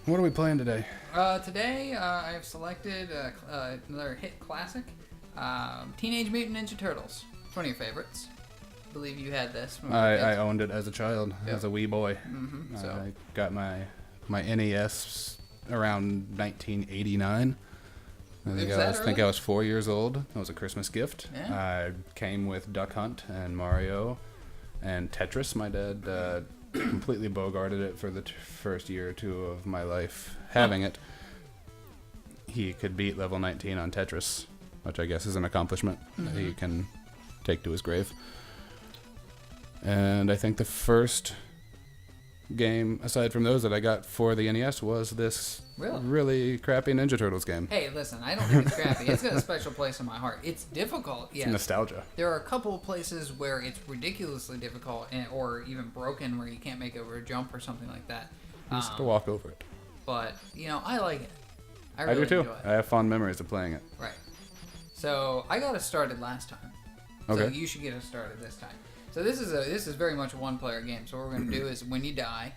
What are we playing today? Today, I have selected another hit classic, Teenage Mutant Ninja Turtles. It's one of your favorites. I believe you had this. I owned it as a child, as a wee boy. Mm-hmm, so. I got my NES around 1989. I think I was 4 years old. It was a Christmas gift. Yeah. Came with Duck Hunt and Mario and Tetris. My dad completely bogarted it for the first year or two of my life having it. He could beat level 19 on Tetris, which I guess is an accomplishment that he can take to his grave. And I think the first game, aside from those that I got for the NES, was this really crappy Ninja Turtles game. Hey, listen, I don't think it's crappy. It's got a special place in my heart. It's difficult, yes. It's nostalgia. There are a couple of places where it's ridiculously difficult, or even broken, where you can't make over a jump or something like that. You just have to walk over it. But, I like it. I do too. Enjoy it. I have fond memories of playing it. Right. So, I got us started last time. Okay. So, you should get us started this time. So, this is very much a one-player game. So, what we're going to do is, when you die,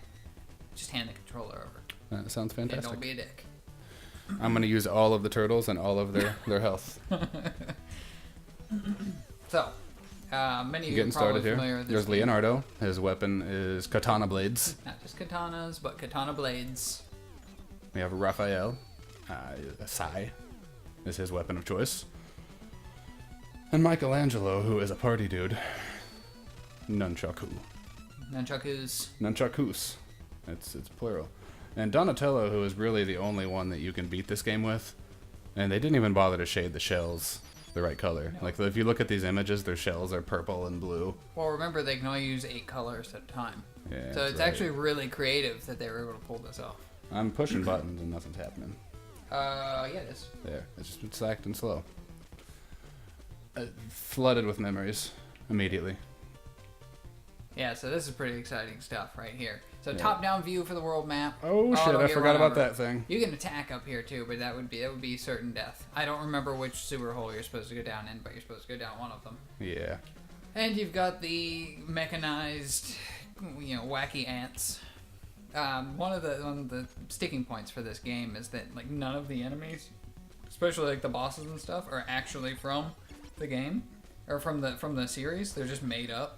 just hand the controller over. That sounds fantastic. And don't be a dick. I'm going to use all of the turtles and all of their health. So, many of you are Getting probably started familiar here. with this There's game. Leonardo. His weapon is katana blades. Not just katanas, but katana blades. We have Raphael. Sai is his weapon of choice. And Michelangelo, who is a party dude. Nunchaku. Nunchakus. It's plural. And Donatello, who is really the only one that you can beat this game with. And they didn't even bother to shade the shells the right color. No. Like, if you look at these images, their shells are purple and blue. Well, remember, they can only use 8 colors at a time. Yeah, so it's actually really creative that they were able to pull this off. I'm pushing buttons and nothing's happening. Yeah, it is. There. It's acting slow. Flooded with memories immediately. Yeah, so this is pretty exciting stuff right here. So top-down view for the world map. Oh shit! I forgot about that thing. You can attack up here too, but that would be certain death. I don't remember which sewer hole you're supposed to go down in, but you're supposed to go down one of them. Yeah. And you've got the mechanized, wacky ants. One of the sticking points for this game is that like none of the enemies, especially like the bosses and stuff, are actually from the game or from the series. They're just made up.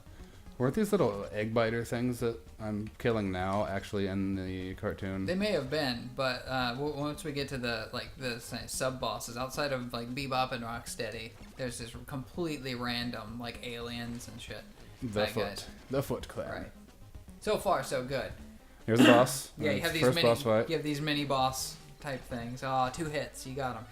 Weren't these little egg biter things that I'm killing now actually in the cartoon? They may have been, but once we get to the sub bosses outside of like Bebop and Rocksteady, there's this completely random like aliens and shit. The Foot Clan. Right. So far, so good. Here's a boss. Yeah, you have these boss fight. You have these mini boss type things. 2 hits, you got them.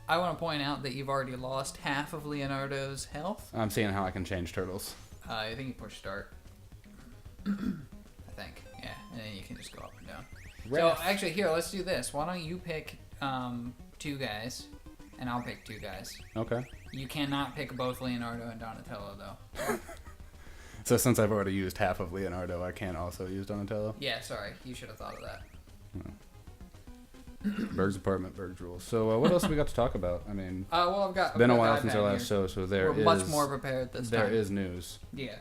I want to point out that you've already lost half of Leonardo's health. I'm seeing how I can change turtles. I think you push start. I think, yeah, and then you can just go up and down. So actually, here, let's do this. Why don't you pick 2 guys, and I'll pick 2 guys. Okay. You cannot pick both Leonardo and Donatello, though. So since I've already used half of Leonardo, I can't also use Donatello? Yeah, sorry. You should have thought of that. Berg's apartment, Berg's rules. So what else we got to talk about? I mean, I've got. It's been a while since our last show, so we're much more prepared this time. There is news. Yeah.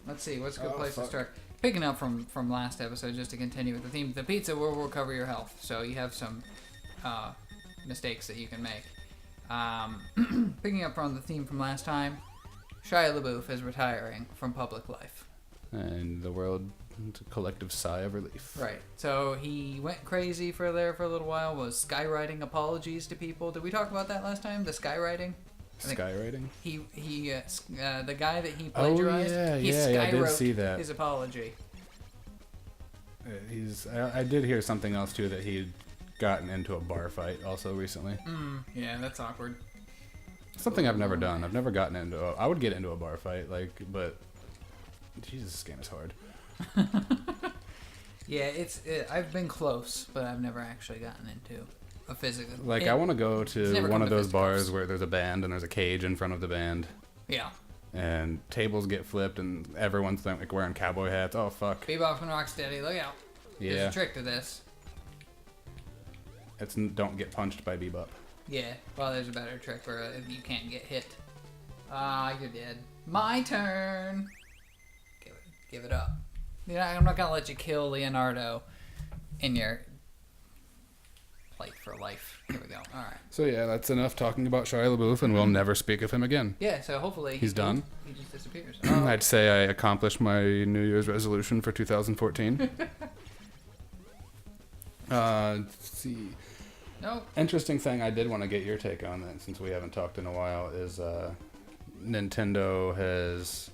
Let's see. What's a good place to start? Picking up from last episode, just to continue with the theme. The pizza will recover your health, so you have some mistakes that you can make. Picking up from the theme from last time, Shia LaBeouf is retiring from public life. And the world, it's a collective sigh of relief. Right. So he went crazy for a little while, was skywriting apologies to people. Did we talk about that last time? The skywriting? Skywriting? He the guy that he plagiarized, he I did see that. his apology. I did hear something else too, that he'd gotten into a bar fight also recently. Yeah, that's awkward. Something I've never done. I've never gotten into I would get into a bar fight, but Jesus, this game is hard. Yeah, I've been close, but I've never actually gotten into a physical. Like, I want to go to one of those bars where there's a band and there's a cage in front of the band. Yeah. And tables get flipped and everyone's like wearing cowboy hats. Oh, fuck. Bebop and Rocksteady, look out. Yeah. There's a trick to this. It's don't get punched by Bebop. Yeah, well, there's a better trick where you can't get hit. You're dead. My turn. Give it up. I'm not gonna let you kill Leonardo in your Light for life. Here we go. All right. So yeah, that's enough talking about Shia LaBeouf, and we'll never speak of him again. Yeah. So hopefully He's done. He just disappears. I'd say I accomplished my New Year's resolution for 2014. Let's see. Nope. Interesting thing I did want to get your take on that, since we haven't talked in a while, is Nintendo has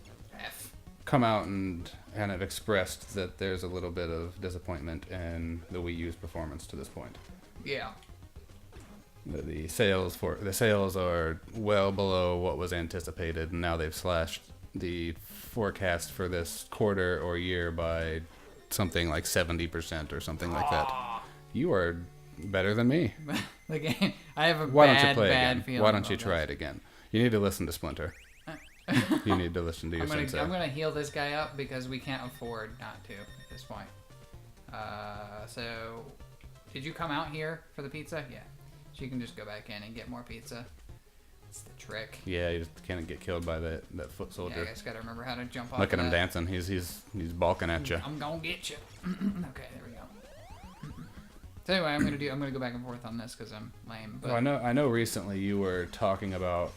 come out and kind of expressed that there's a little bit of disappointment in the Wii U's performance to this point. Yeah. The sales are well below what was anticipated, and now they've slashed the forecast for this quarter or year by something like 70% or something like that. You are better than me. The game. I have a Why bad, don't you play bad again? feeling. Why don't you about try this. it again? You need to listen to Splinter. You need to listen to your sensei. I'm gonna heal this guy up because we can't afford not to at this point. So, did you come out here for the pizza? Yeah. So you can just go back in and get more pizza. That's the trick. Yeah, you just can't get killed by that foot Yeah, soldier. I just gotta remember how to jump off. Look at of him that. dancing. He's balking at you. I'm gonna get you. Okay, there we go. So anyway, I'm gonna go back and forth on this because I'm lame. But Well, I know. Recently, you were talking about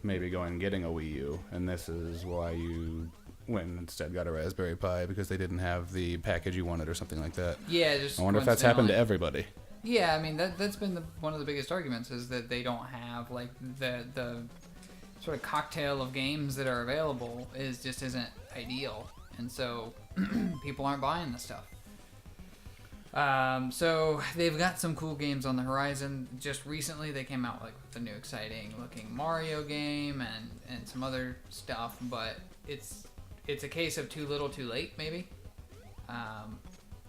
maybe going and getting a Wii U, and this is why you went and instead got a Raspberry Pi, because they didn't have the package you wanted or something like that. yeah, just I wonder if that's happened to coincidentally. everybody. Yeah, I mean that's been one of the biggest arguments is that they don't have like the sort of cocktail of games that are available isn't ideal, and so people aren't buying the stuff. So they've got some cool games on the horizon. Just recently they came out like with the new exciting looking Mario game and some other stuff, but it's a case of too little too late maybe.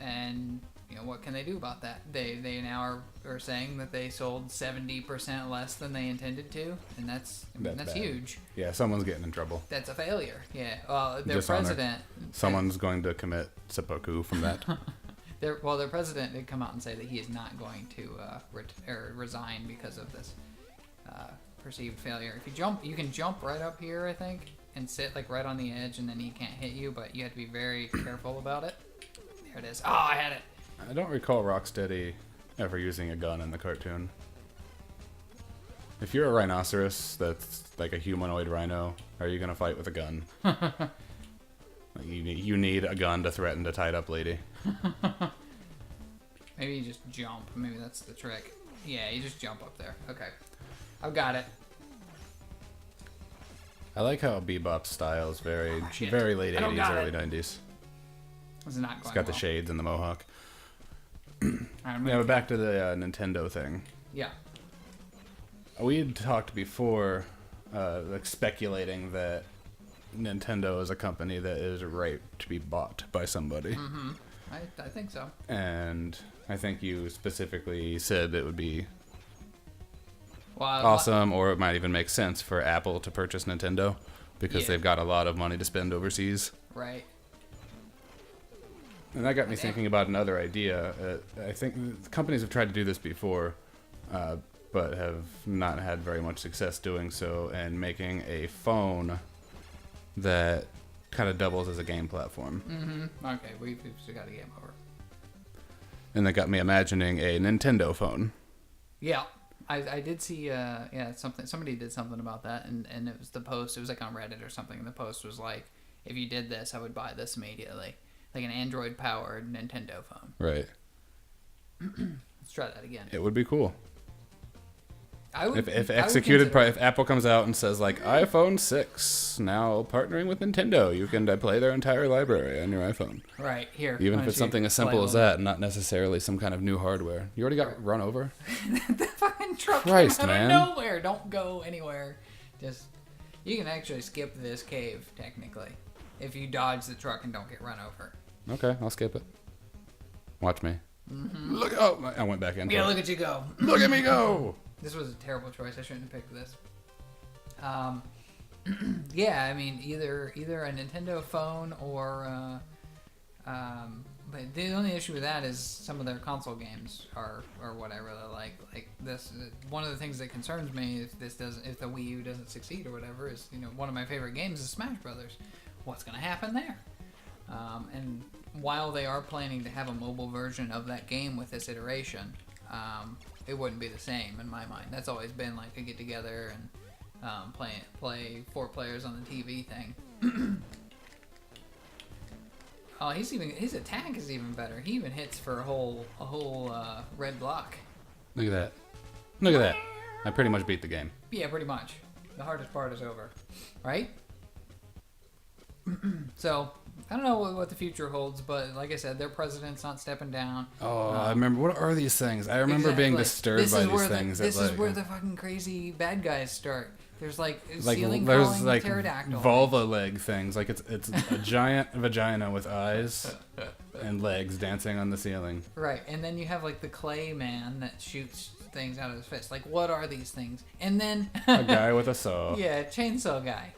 And you know, what can they do about that? They now are saying that they sold 70% less than they intended to, and that's That's bad. huge. Yeah, someone's getting in trouble. That's a failure. Yeah. Well, their Dishonor. president. Someone's going to commit seppuku from that. Their president did come out and say that he is not going to resign because of this perceived failure. If you can jump right up here, I think, and sit like right on the edge, and then he can't hit you, but you have to be very careful about it. There it is. Oh, I had it. I don't recall Rocksteady ever using a gun in the cartoon. If you're a rhinoceros that's like a humanoid rhino, are you going to fight with a gun? You need a gun to threaten a tied up lady. Maybe you just jump. Maybe that's the trick. Yeah, you just jump up there. Okay. I've got it. I like how Bebop's style is very shit. very late I don't 80s, got early it. 90s. This is not going It's got the well. shades and the mohawk. I'm Yeah, gonna- but back to the Nintendo thing. Yeah. We had talked before, like speculating that Nintendo is a company that is ripe to be bought by somebody. Mm-hmm. I think so. And I think you specifically said it would be Well, awesome, or it might even make sense for Apple to purchase Nintendo, because Yeah. they've got a lot of money to spend overseas. Right. And that got me thinking about another idea. I think companies have tried to do this before, but have not had very much success doing so, and making a phone that kind of doubles as a game platform. Mm-hmm. Okay, we've still got a game over. And that got me imagining a Nintendo phone. Yeah. I did see somebody did something about that, and it was the post. It was like on Reddit or something. And the post was like, if you did this, I would buy this immediately, like an Android-powered Nintendo phone. Right. Let's try that again. It would be cool. I would, If I would executed, consider- if Apple comes out and says like iPhone 6 now partnering with Nintendo, you can play their entire library on your iPhone. right here. Even why if it's don't you something as play simple as one? that, not necessarily some kind of new hardware. You already got run over. The fucking truck Christ, came out man. of nowhere. Don't go anywhere. Just you can actually skip this cave technically if you dodge the truck and don't get run over. Okay, I'll skip it. Watch me. Look! Oh, I went back in. Yeah, look at you go. Look at me go! This was a terrible choice. I shouldn't have picked this. Yeah, I mean either a Nintendo phone or but the only issue with that is some of their console games are what I really like. Like this, one of the things that concerns me if the Wii U doesn't succeed or whatever is, you know, one of my favorite games is Smash Brothers. What's going to happen there? And while they are planning to have a mobile version of that game with this iteration, it wouldn't be the same in my mind. That's always been like a get together and play 4 players on the TV thing. Oh, his attack is even better. He even hits for a whole red block. Look at that. Look at that. I pretty much beat the game. Yeah, pretty much. The hardest part is over, right? So I don't know what the future holds, but like I said, their president's not stepping down. Oh, I remember. What are these things? I remember being disturbed by these things. This is where the fucking crazy bad guys start. There's like ceiling there's crawling like pterodactyl vulva leg things. Like it's a giant vagina with eyes and legs dancing on the ceiling. Right, and then you have like the clay man that shoots things out of his fist. Like, what are these things? And then A guy with a saw. Yeah, chainsaw guy.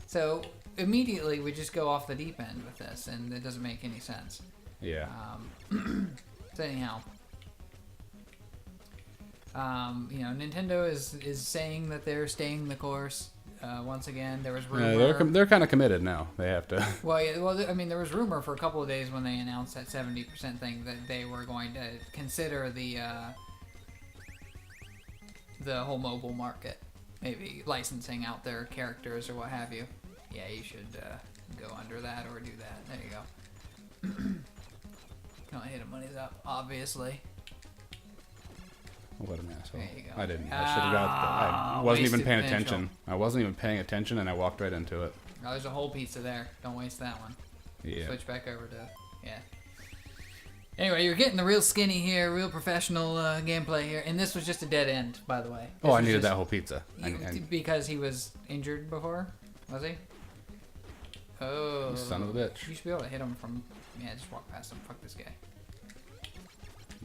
So immediately we just go off the deep end with this, and it doesn't make any sense. Yeah. So anyhow, Nintendo is saying that they're staying the course. Once again, there was rumor. They're kind of committed now. They have to. Well, yeah, I mean, there was rumor for a couple of days when they announced that 70% thing that they were going to consider the whole mobile market, maybe licensing out their characters or what have you. Yeah, you should go under that or do that. There you go. Can only hit him when he's up, obviously. What an asshole. There you go. I didn't. I should have got that. I wasn't even wasted paying potential. attention. I wasn't even paying attention, and I walked right into it. Oh, there's a whole pizza there. Don't waste that one. Yeah. Switch back over to, yeah. Anyway, you're getting the real skinny here, real professional gameplay here, and this was just a dead end, by the way. Oh, I needed that whole pizza. Because he was injured before, was he? Oh. You son of a bitch. You should be able to hit him from, yeah, just walk past him. Fuck this guy.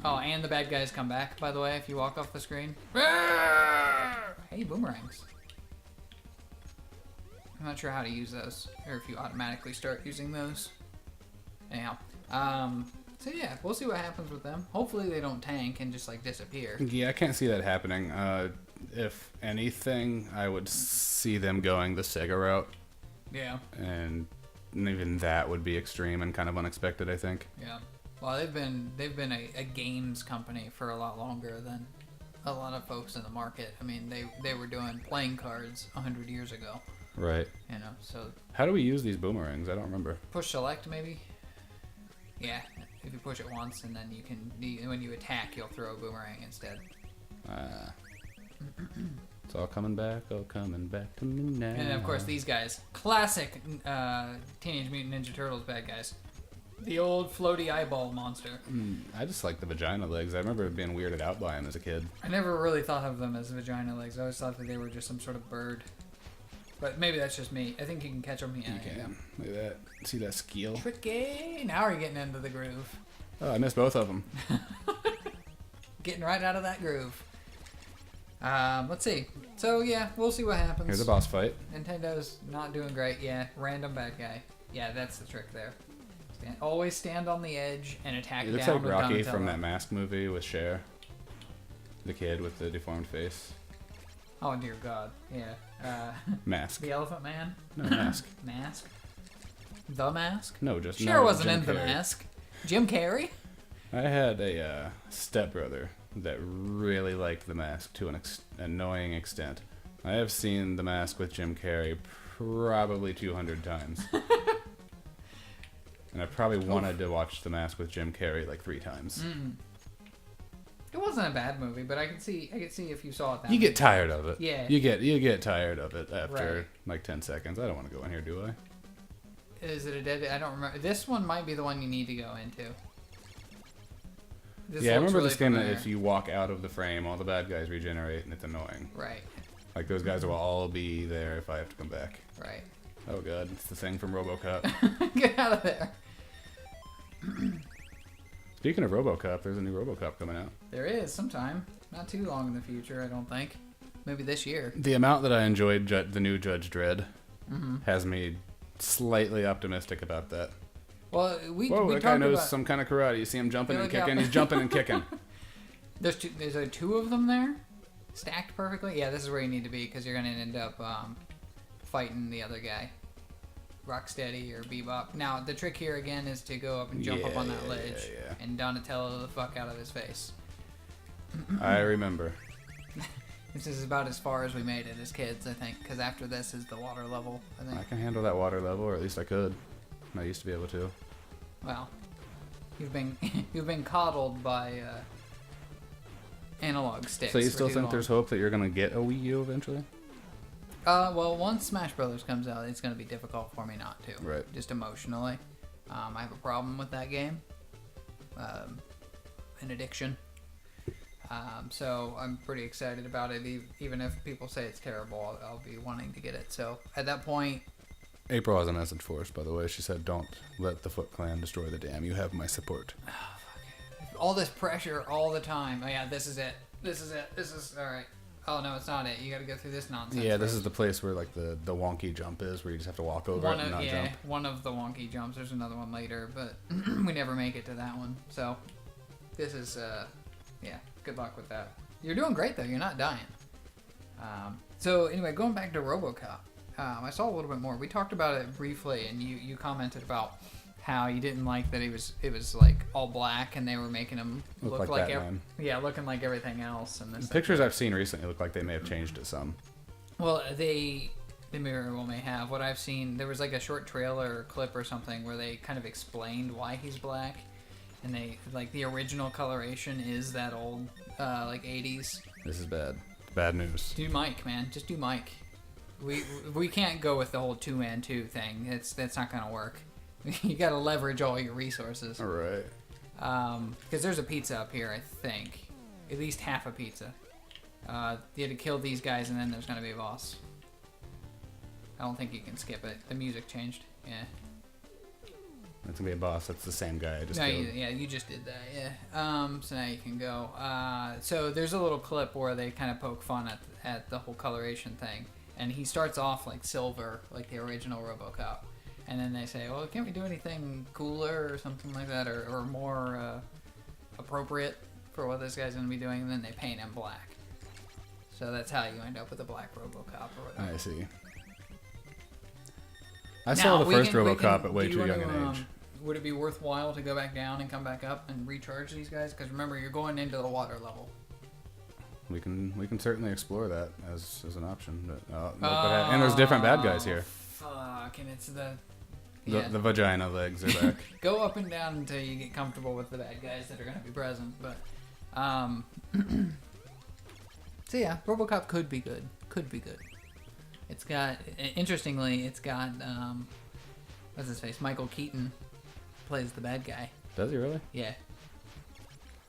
Oh, and the bad guys come back, by the way, if you walk off the screen. Hey, boomerangs. I'm not sure how to use those, or if you automatically start using those. Anyhow, so yeah, we'll see what happens with them. Hopefully they don't tank and just like disappear. Yeah, I can't see that happening. If anything, I would see them going the Sega route, Yeah, and even that would be extreme and kind of unexpected, I think. yeah. Well, they've been a games company for a lot longer than a lot of folks in the market. I mean, they were doing playing cards 100 years ago. Right. You know, so How do we use these boomerangs? I don't remember. push select maybe. Yeah, if you push it once and then you can, when you attack, you'll throw a boomerang instead. It's all coming back to me now. And then, of course, these guys, classic Teenage Mutant Ninja Turtles bad guys. The old floaty eyeball monster. I just like the vagina legs. I remember being weirded out by them as a kid. I never really thought of them as vagina legs. I always thought that they were just some sort of bird. But maybe that's just me. I think you can catch them. Yeah, You can. Look at that. See that skill? Tricky. Now we're getting into the groove. Oh, I missed both of them. Getting right out of that groove. Let's see. So, yeah, we'll see what happens. Here's a boss fight. Nintendo's not doing great. Yeah, random bad guy. Yeah, that's the trick there. Always stand on the edge and attack It looks down like with Rocky Donatello. from that Mask movie with Cher. The kid with the deformed face. Oh, dear God. Yeah. Mask. The Elephant Man? No, Mask. Mask? The Mask? No, just Cher no, wasn't Jim in The Carrey. Mask. Jim Carrey? I had a stepbrother that really liked The Mask to an annoying extent. I have seen The Mask with Jim Carrey probably 200 times. And I probably wanted to watch The Mask with Jim Carrey like 3 times. It wasn't a bad movie, but I could see if you saw it that You way. get tired of it. Yeah. You get tired of it after Right. like 10 seconds. I don't want to go in here, do I? Is it a dead? I don't remember. This one might be the one you need to go into. This Yeah, I looks remember really this game that familiar. if you walk out of the frame, all the bad guys regenerate, and it's annoying. Right. Like, those guys will all be there if I have to come back. Right. Oh god, it's the thing from RoboCop. Get out of there. Speaking of RoboCop, there's a new RoboCop coming out. There is sometime. Not too long in the future, I don't think. Maybe this year. The amount that I enjoyed the new Judge Dredd has me slightly optimistic about that. Well, we Whoa, we that guy talked knows about. some kind of karate. You see him jumping Hey, and look out. kicking. He's jumping and kicking. There's like 2 of them there, stacked perfectly. Yeah, this is where you need to be because you're gonna end up fighting the other guy, Rocksteady or Bebop. Now the trick here again is to go up and jump up on that ledge yeah. and Donatello the fuck out of his face. I remember. This is about as far as we made it as kids, I think, because after this is the water level, I think. I can handle that water level, or at least I could. I used to be able to. Well, you've been coddled by analog sticks. So you for still too think long. there's hope that you're gonna get a Wii U eventually? Well, once Smash Brothers comes out, it's going to be difficult for me not to. Right. Just emotionally. I have a problem with that game. An addiction. So I'm pretty excited about it. Even if people say it's terrible, I'll be wanting to get it. So at that point... April has a message for us, by the way. She said, don't let the Foot Clan destroy the dam. You have my support. Oh, fuck. All this pressure all the time. Oh, yeah, this is it. This is it. This is... All right. Oh, no, it's not it. You got to go through this nonsense. Yeah, first. this is the place where like the wonky jump is, where you just have to walk over it and not jump. One of the wonky jumps. There's another one later, but we never make it to that one. So this is, yeah, good luck with that. You're doing great, though. You're not dying. So anyway, going back to RoboCop, I saw a little bit more. We talked about it briefly, and you commented about how you didn't like that it was like all black and they were making him look like Batman. looking like everything else. And this The pictures I've seen recently look like they may have changed it some. Well, they very well may have. What I've seen, there was like a short trailer or clip or something where they kind of explained why he's black, and they like the original coloration is that old like 80s. This is bad. Bad news. Do Mike, man, just do Mike. We can't go with the whole 2-man 2 thing. That's not gonna work. You gotta leverage all your resources. All right. Because there's a pizza up here, I think. At least half a pizza. You had to kill these guys, and then there's gonna be a boss. I don't think you can skip it. The music changed. Yeah. That's gonna be a boss. That's the same guy I just No, killed. you just did that. Yeah. So now you can go. So there's a little clip where they kind of poke fun at the whole coloration thing, and he starts off like silver, like the original RoboCop. And then they say, well, can't we do anything cooler or something like that, or more appropriate for what this guy's going to be doing? And then they paint him black. So that's how you end up with a black RoboCop or whatever. I see. I saw the first RoboCop at way too young an age. Would it be worthwhile to go back down and come back up and recharge these guys? Because remember, you're going into the water level. We can certainly explore that as an option. But, and there's different bad guys here. Fuck, and it's the vagina legs are back. Go up and down until you get comfortable with the bad guys that are going to be present. But, so yeah, RoboCop could be good. Could be good. It's got, interestingly, what's his face? Michael Keaton plays the bad guy. Does he really? Yeah.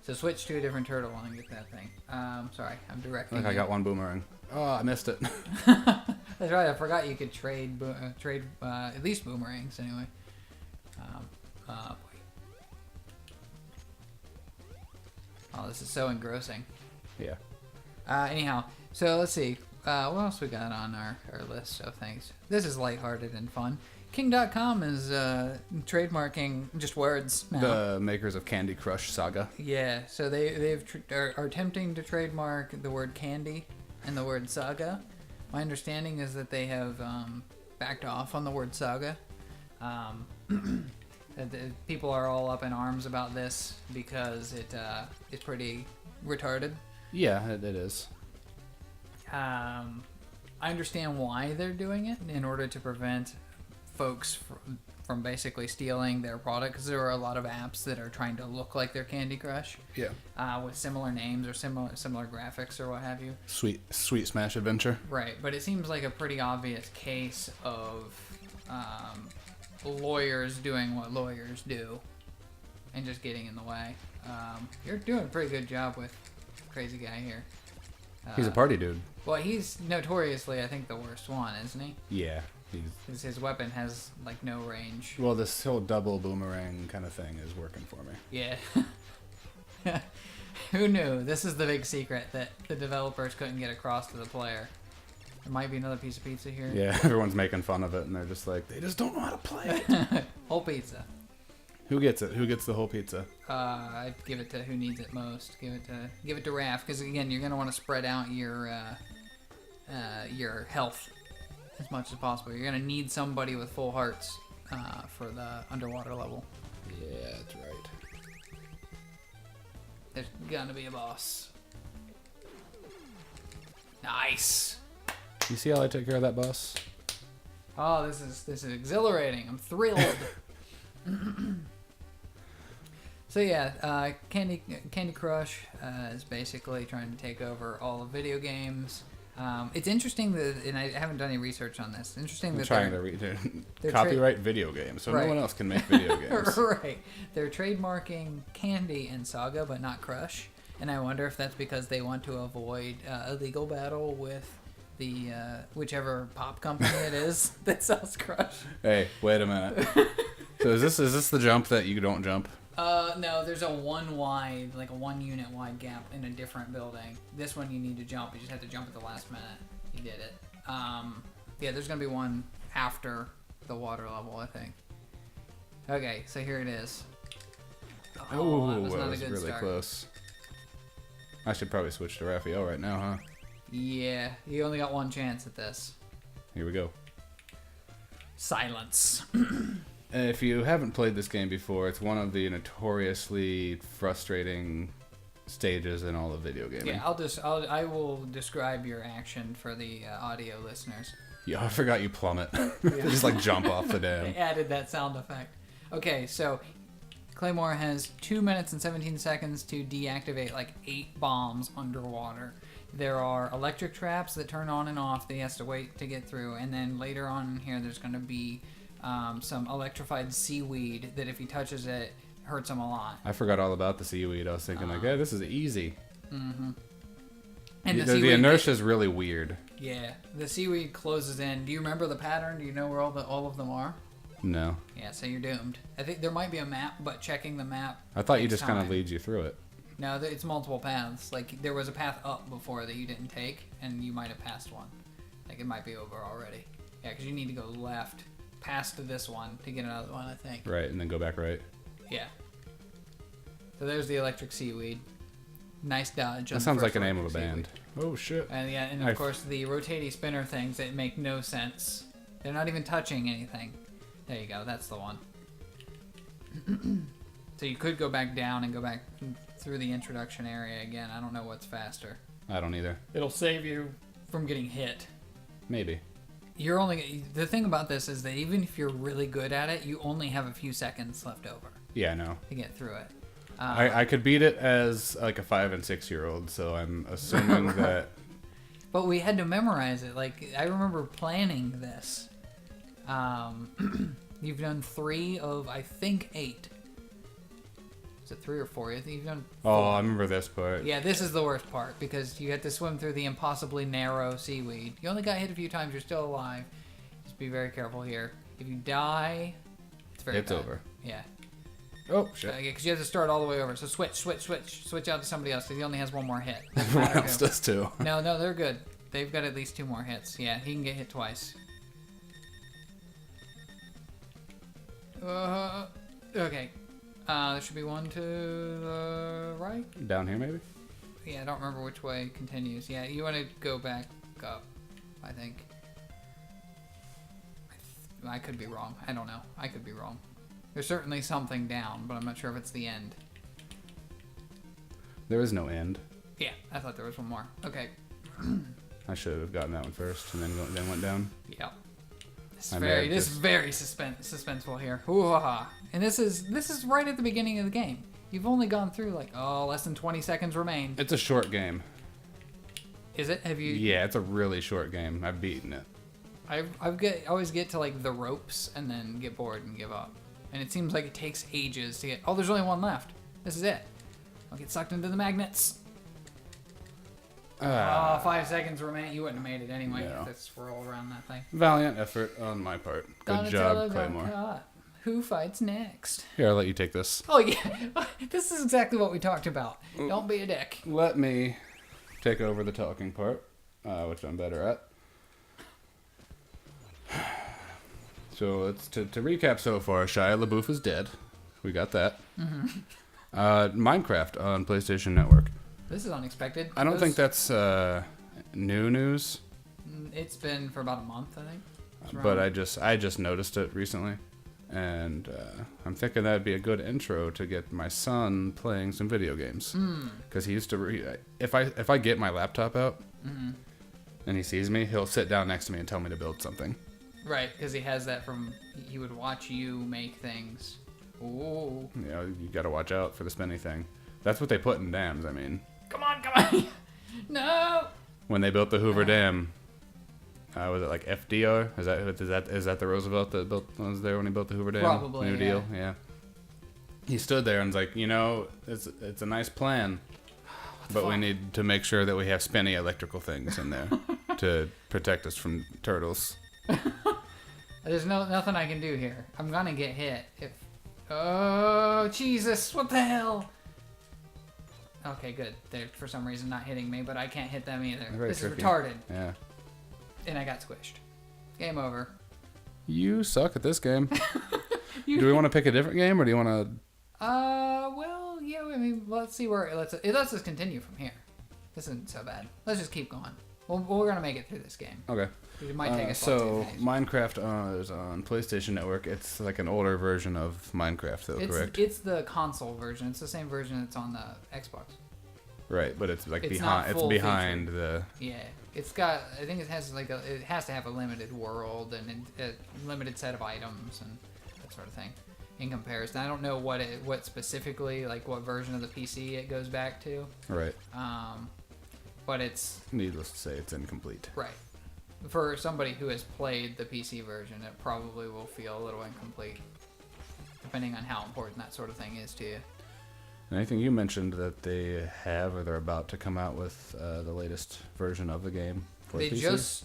So switch to a different turtle and get that thing. Sorry, I'm directing. Look, I got one boomerang. Oh, I missed it. That's right. I forgot you could trade at least boomerangs anyway. Boy. Oh, this is so engrossing. Yeah. Anyhow, so let's see. What else we got on our list of things? This is lighthearted and fun. King.com is trademarking just words now. The makers of Candy Crush Saga. Yeah, so they are attempting to trademark the word candy and the word saga. My understanding is that they have backed off on the word saga. People are all up in arms about this because it's pretty retarded. Yeah, it is. I understand why they're doing it, in order to prevent folks from basically stealing their product, because there are a lot of apps that are trying to look like they're Candy Crush. Yeah. With similar names or similar graphics or what have you. Sweet Smash Adventure. Right, but it seems like a pretty obvious case of lawyers doing what lawyers do and just getting in the way. You're doing a pretty good job with Crazy Guy here. He's a party dude. Well, he's notoriously, I think, the worst one, isn't he? Yeah. His weapon has, like, no range. Well, this whole double boomerang kind of thing is working for me. Yeah. Who knew? This is the big secret that the developers couldn't get across to the player. There might be another piece of pizza here. Yeah, everyone's making fun of it, and they're just like, they just don't know how to play it. Whole pizza. Who gets it? Who gets the whole pizza? I'd give it to who needs it most. Give it to Raph, because again, you're gonna want to spread out your health as much as possible. You're gonna need somebody with full hearts for the underwater level. Yeah, that's right. There's gonna be a boss. Nice. You see how I take care of that boss? Oh, this is exhilarating. I'm thrilled. So yeah, Candy Crush is basically trying to take over all of video games. It's interesting that, and I haven't done any research on this. Interesting that trying to copyright video games, so no one else can make video games. Right. They're trademarking Candy and Saga, but not Crush. And I wonder if that's because they want to avoid a legal battle with the whichever pop company it is that sells Crush. Hey, wait a minute. So is this the jump that you don't jump? No, there's a one unit wide gap in a different building. This one you need to jump. You just have to jump at the last minute. You did it. Yeah, there's gonna be one after the water level, I think. Okay, so here it is. Oh, that was not a was good really start. close. I should probably switch to Raphael right now, huh? Yeah, you only got one chance at this. Here we go. Silence. If you haven't played this game before, it's one of the notoriously frustrating stages in all of video gaming. Yeah, I will describe your action for the audio listeners. Yeah, I forgot you plummet. Just like jump off the dam. They added that sound effect. Okay, so Claymore has 2 minutes and 17 seconds to deactivate like 8 bombs underwater. There are electric traps that turn on and off that he has to wait to get through, and then later on in here there's going to be some electrified seaweed that if he touches it, hurts him a lot. I forgot all about the seaweed. I was thinking like, hey, this is easy. Mm-hmm. And the inertia is really weird. Yeah, the seaweed closes in. Do you remember the pattern? Do you know where all of them are? No. Yeah, so you're doomed. I think there might be a map, but checking the map. I thought you takes just kind of time. leads you through it. No, it's multiple paths. Like there was a path up before that you didn't take, and you might have passed one. Like it might be over already. Yeah, because you need to go left past this one to get another one, I think. Right, and then go back right. Yeah. So there's the electric seaweed. Nice dodge. That sounds like the name of a band. Oh shit. And yeah, and of course the rotating spinner things that make no sense. They're not even touching anything. There you go. That's the one. So you could go back down and go back through the introduction area again. I don't know what's faster. I don't either. It'll save you from getting hit. Maybe. The thing about this is that even if you're really good at it, you only have a few seconds left over Yeah, I know. to get through it. I could beat it as like a 5 and 6 year old, so I'm assuming that. But we had to memorize it. Like I remember planning this. You've done 3 of I think 8. Is it 3 or 4? I think you've done 4. Oh, I remember this part. Yeah, this is the worst part because you had to swim through the impossibly narrow seaweed. You only got hit a few times. You're still alive. Just be very careful here. If you die, it's very bad. over. Yeah. Oh shit. Because you have to start all the way over. So switch out to somebody else because he only has one more hit. Everyone else does too. No, they're good. They've got at least 2 more hits. Yeah, he can get hit twice. Okay. There should be one to the right? Down here, maybe? Yeah, I don't remember which way it continues. Yeah, you want to go back up, I think. I could be wrong. I don't know. I could be wrong. There's certainly something down, but I'm not sure if it's the end. There is no end. Yeah, I thought there was one more. Okay. I should have gotten that one first and then went down. Yeah. This is very suspenseful here. Hoo-ha-ha. And this is right at the beginning of the game. You've only gone through like less than 20 seconds remain. It's a short game. Is it? Have you? Yeah, it's a really short game. I've beaten it. I always get to like the ropes and then get bored and give up. And it seems like it takes ages to get. Oh, there's only one left. This is it. I'll get sucked into the magnets. 5 seconds remain. You wouldn't have made it anyway. No. If it's roll around that thing. Valiant effort on my part. Good job, Claymore. Who fights next? Here, I'll let you take this. Oh yeah, this is exactly what we talked about. Don't be a dick. Let me take over the talking part, which I'm better at. So let's to recap so far. Shia LaBeouf is dead. We got that. Mm-hmm. Minecraft on PlayStation Network. This is unexpected. I don't think that's new news. It's been for about a month, I think. But I just noticed it recently, and I'm thinking that'd be a good intro to get my son playing some video games. Because he used to if I get my laptop out, and he sees me, he'll sit down next to me and tell me to build something. Right, because he has that from... He would watch you make things. Ooh. You know, you gotta watch out for the spinny thing. That's what they put in dams, I mean. Come on! No! When they built the Hoover Dam, was it like FDR? Is that the Roosevelt that was there when he built the Hoover Dam? Probably, New yeah. Deal, yeah. He stood there and was like, it's a nice plan, but we need to make sure that we have spinny electrical things in there to protect us from turtles. There's nothing I can do here. I'm gonna get hit if... Oh, Jesus, what the hell? Okay, good. They're, for some reason, not hitting me, but I can't hit them either. This is retarded. Yeah. And I got squished. Game over. You suck at this game. Do we want to pick a different game, or do you want to... Well, yeah, I mean, let's see where... It lets us continue from here. This isn't so bad. Let's just keep going. We're gonna make it through this game. Okay. It might take us so, 2 days. Minecraft is on PlayStation Network. It's like an older version of Minecraft, though, correct? It's the console version. It's the same version that's on the Xbox. Right, but it's like It's behind. not It's full behind the. Yeah, it's got. I think it has it has to have a limited world and a limited set of items and that sort of thing. In comparison, I don't know what specifically, like what version of the PC it goes back to. Right. But it's Needless to say, it's incomplete. right. For somebody who has played the PC version, it probably will feel a little incomplete, depending on how important that sort of thing is to you. And I think you mentioned that they have or they're about to come out with the latest version of the game for They PC?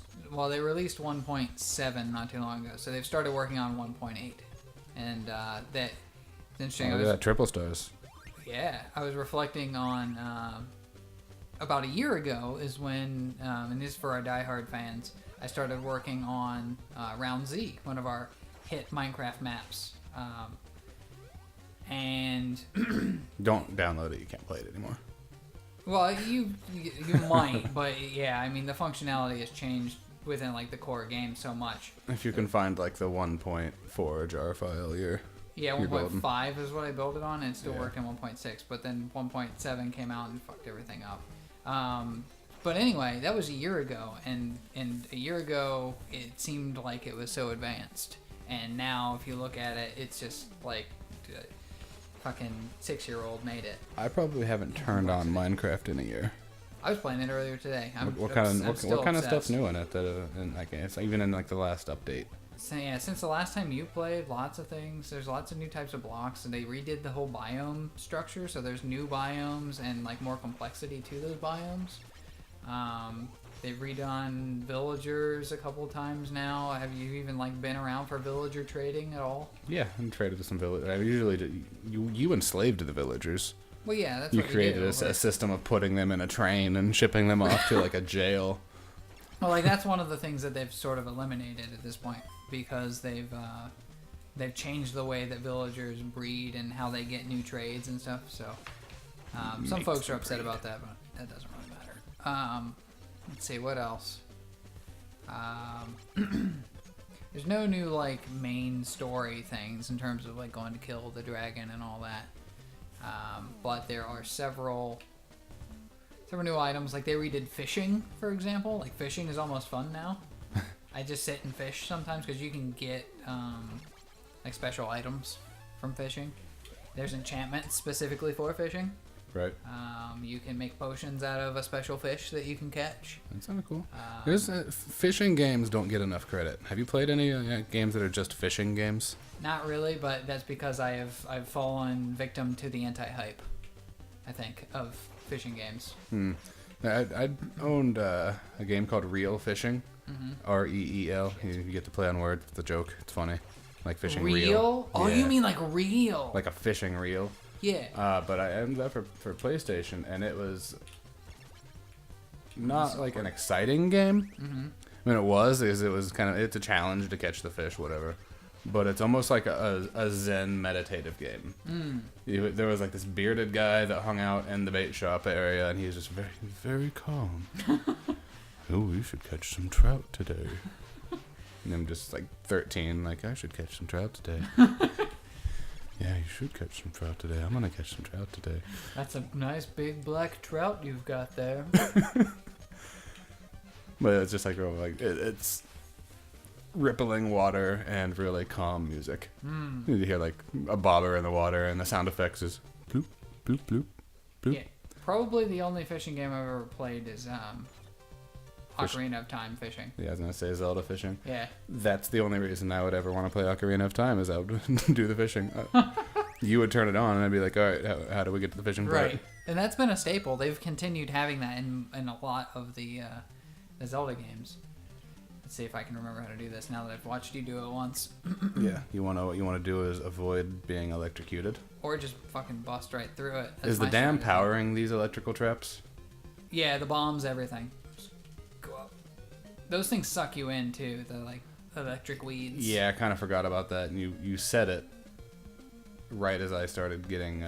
they released 1.7 not too long ago, so they've started working on 1.8, and that's interesting. Oh, look at that, triple stars. Yeah, I was reflecting on about a year ago is when, and this is for our diehard fans, I started working on Round Z, one of our hit Minecraft maps. And Don't download it. You can't play it anymore. well, you might, but yeah, I mean the functionality has changed within like the core game so much. If you can find like the 1.4 jar file, Yeah, you're 1.5 is what I built it on, and it still Yeah. worked in 1.6. But then 1.7 came out and fucked everything up. But anyway, that was a year ago, and a year ago it seemed like it was so advanced, and now if you look at it, it's just like fucking 6-year-old made it. I probably haven't turned on Minecraft in a year. I was playing it earlier today. What kind of stuff's new in it? That it's even in like the last update. So, yeah, since the last time you played, lots of things. There's lots of new types of blocks, and they redid the whole biome structure. So there's new biomes and like more complexity to those biomes. They've redone villagers a couple times now. Have you even like been around for villager trading at all? Yeah, and traded with some villagers. I usually you enslaved the villagers. Well, yeah, that's You what created you do. a system of putting them in a train and shipping them off to like a jail. Well, like that's one of the things that they've sort of eliminated at this point because they've changed the way that villagers breed and how they get new trades and stuff. So some Makes folks are them upset breed. about that, but that doesn't really matter. Let's see what else. There's no new like main story things in terms of like going to kill the dragon and all that. But there are several new items. Like they redid fishing, for example. Like fishing is almost fun now. I just sit and fish sometimes because you can get like special items from fishing. There's enchantments specifically for fishing. Right. You can make potions out of a special fish that you can catch. That's kind of cool. There's fishing games don't get enough credit. Have you played any games that are just fishing games? Not really, but that's because I've fallen victim to the anti-hype, I think, of fishing games. I owned a game called Reel Fishing. REEL. You get to play on words. It's a joke. It's funny. Like fishing reel. Oh, Yeah. you mean like reel? Like a fishing reel. Yeah. But I ended up for PlayStation, and it was not like an exciting game. I mean, it was kind of, it's a challenge to catch the fish, whatever. But it's almost like a Zen meditative game. There was like this bearded guy that hung out in the bait shop area, and he was just very, very calm. Oh, we should catch some trout today. And I'm just like 13, like, I should catch some trout today. Yeah, you should catch some trout today. I'm gonna catch some trout today. That's a nice big black trout you've got there. But it's just like real, like it's rippling water and really calm music. You hear like a bobber in the water, and the sound effects is bloop, bloop, bloop, bloop. Yeah, probably the only fishing game I've ever played is Ocarina of Time fishing. Yeah, I was gonna say Zelda fishing. Yeah. That's the only reason I would ever want to play Ocarina of Time is I would do the fishing. You would turn it on, and I'd be like, all right, how do we get to the fishing part? Right. And that's been a staple. They've continued having that in a lot of the Zelda games. Let's see if I can remember how to do this now that I've watched you do it once. Yeah, what you want to do is avoid being electrocuted. Or just fucking bust right through it. Is the dam powering these electrical traps? Yeah, the bombs, everything. Just go up. Those things suck you in too, the like electric weeds. Yeah, I kind of forgot about that. And you said it right as I started getting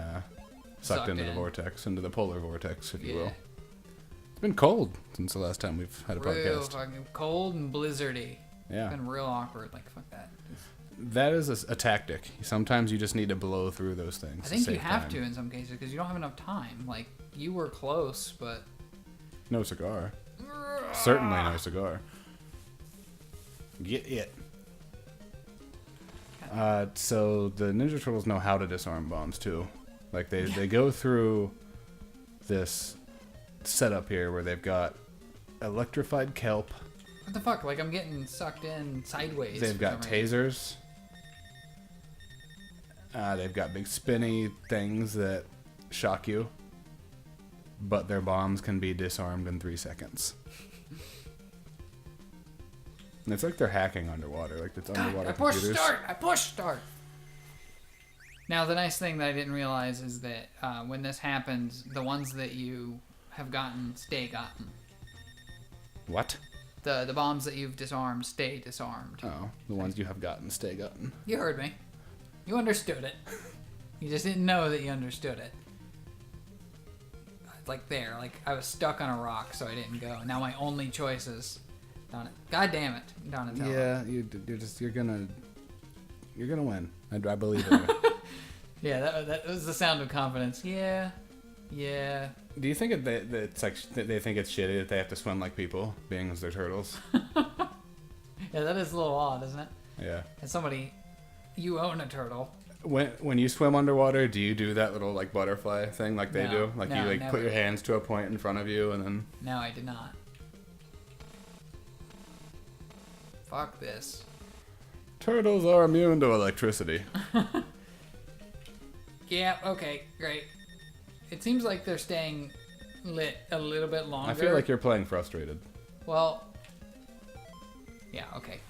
sucked into the vortex, into the polar vortex, if you will. It's been cold since the last time we've had a podcast. Real fucking cold and blizzardy. Yeah. It's been real awkward. Like, fuck that. That is a tactic. Sometimes you just need to blow through those things. I think you have to in some cases because you don't have enough time. Like, you were close, but... No cigar. Certainly no cigar. Get it. So the Ninja Turtles know how to disarm bombs too. Like they go through this setup here where they've got electrified kelp. What the fuck? Like, I'm getting sucked in sideways. They've got tasers. They've got big spinny things that shock you. But their bombs can be disarmed in 3 seconds. And it's like they're hacking underwater. Like it's underwater computers. I push start. Now, the nice thing that I didn't realize is that when this happens, the ones that you have gotten stay gotten. What? The bombs that you've disarmed stay disarmed. Oh, the ones you have gotten stay gotten. You heard me. You understood it. You just didn't know that you understood it. Like there, like I was stuck on a rock, so I didn't go. Now my only choice is God damn it, Donatello. Yeah, you're gonna win. I believe it. Yeah, that was the sound of confidence. Yeah. Do you think it's like they think it's shitty that they have to swim like people, being as they're turtles? Yeah, that is a little odd, isn't it? Yeah. And somebody, you own a turtle. When you swim underwater, do you do that little like butterfly thing like they do? Like you like never. put your hands to a point in front of you and then. No, I did not. Fuck this. Turtles are immune to electricity. Yeah. Okay. Great. It seems like they're staying lit a little bit longer. I feel like you're playing frustrated. Well. Yeah. Okay.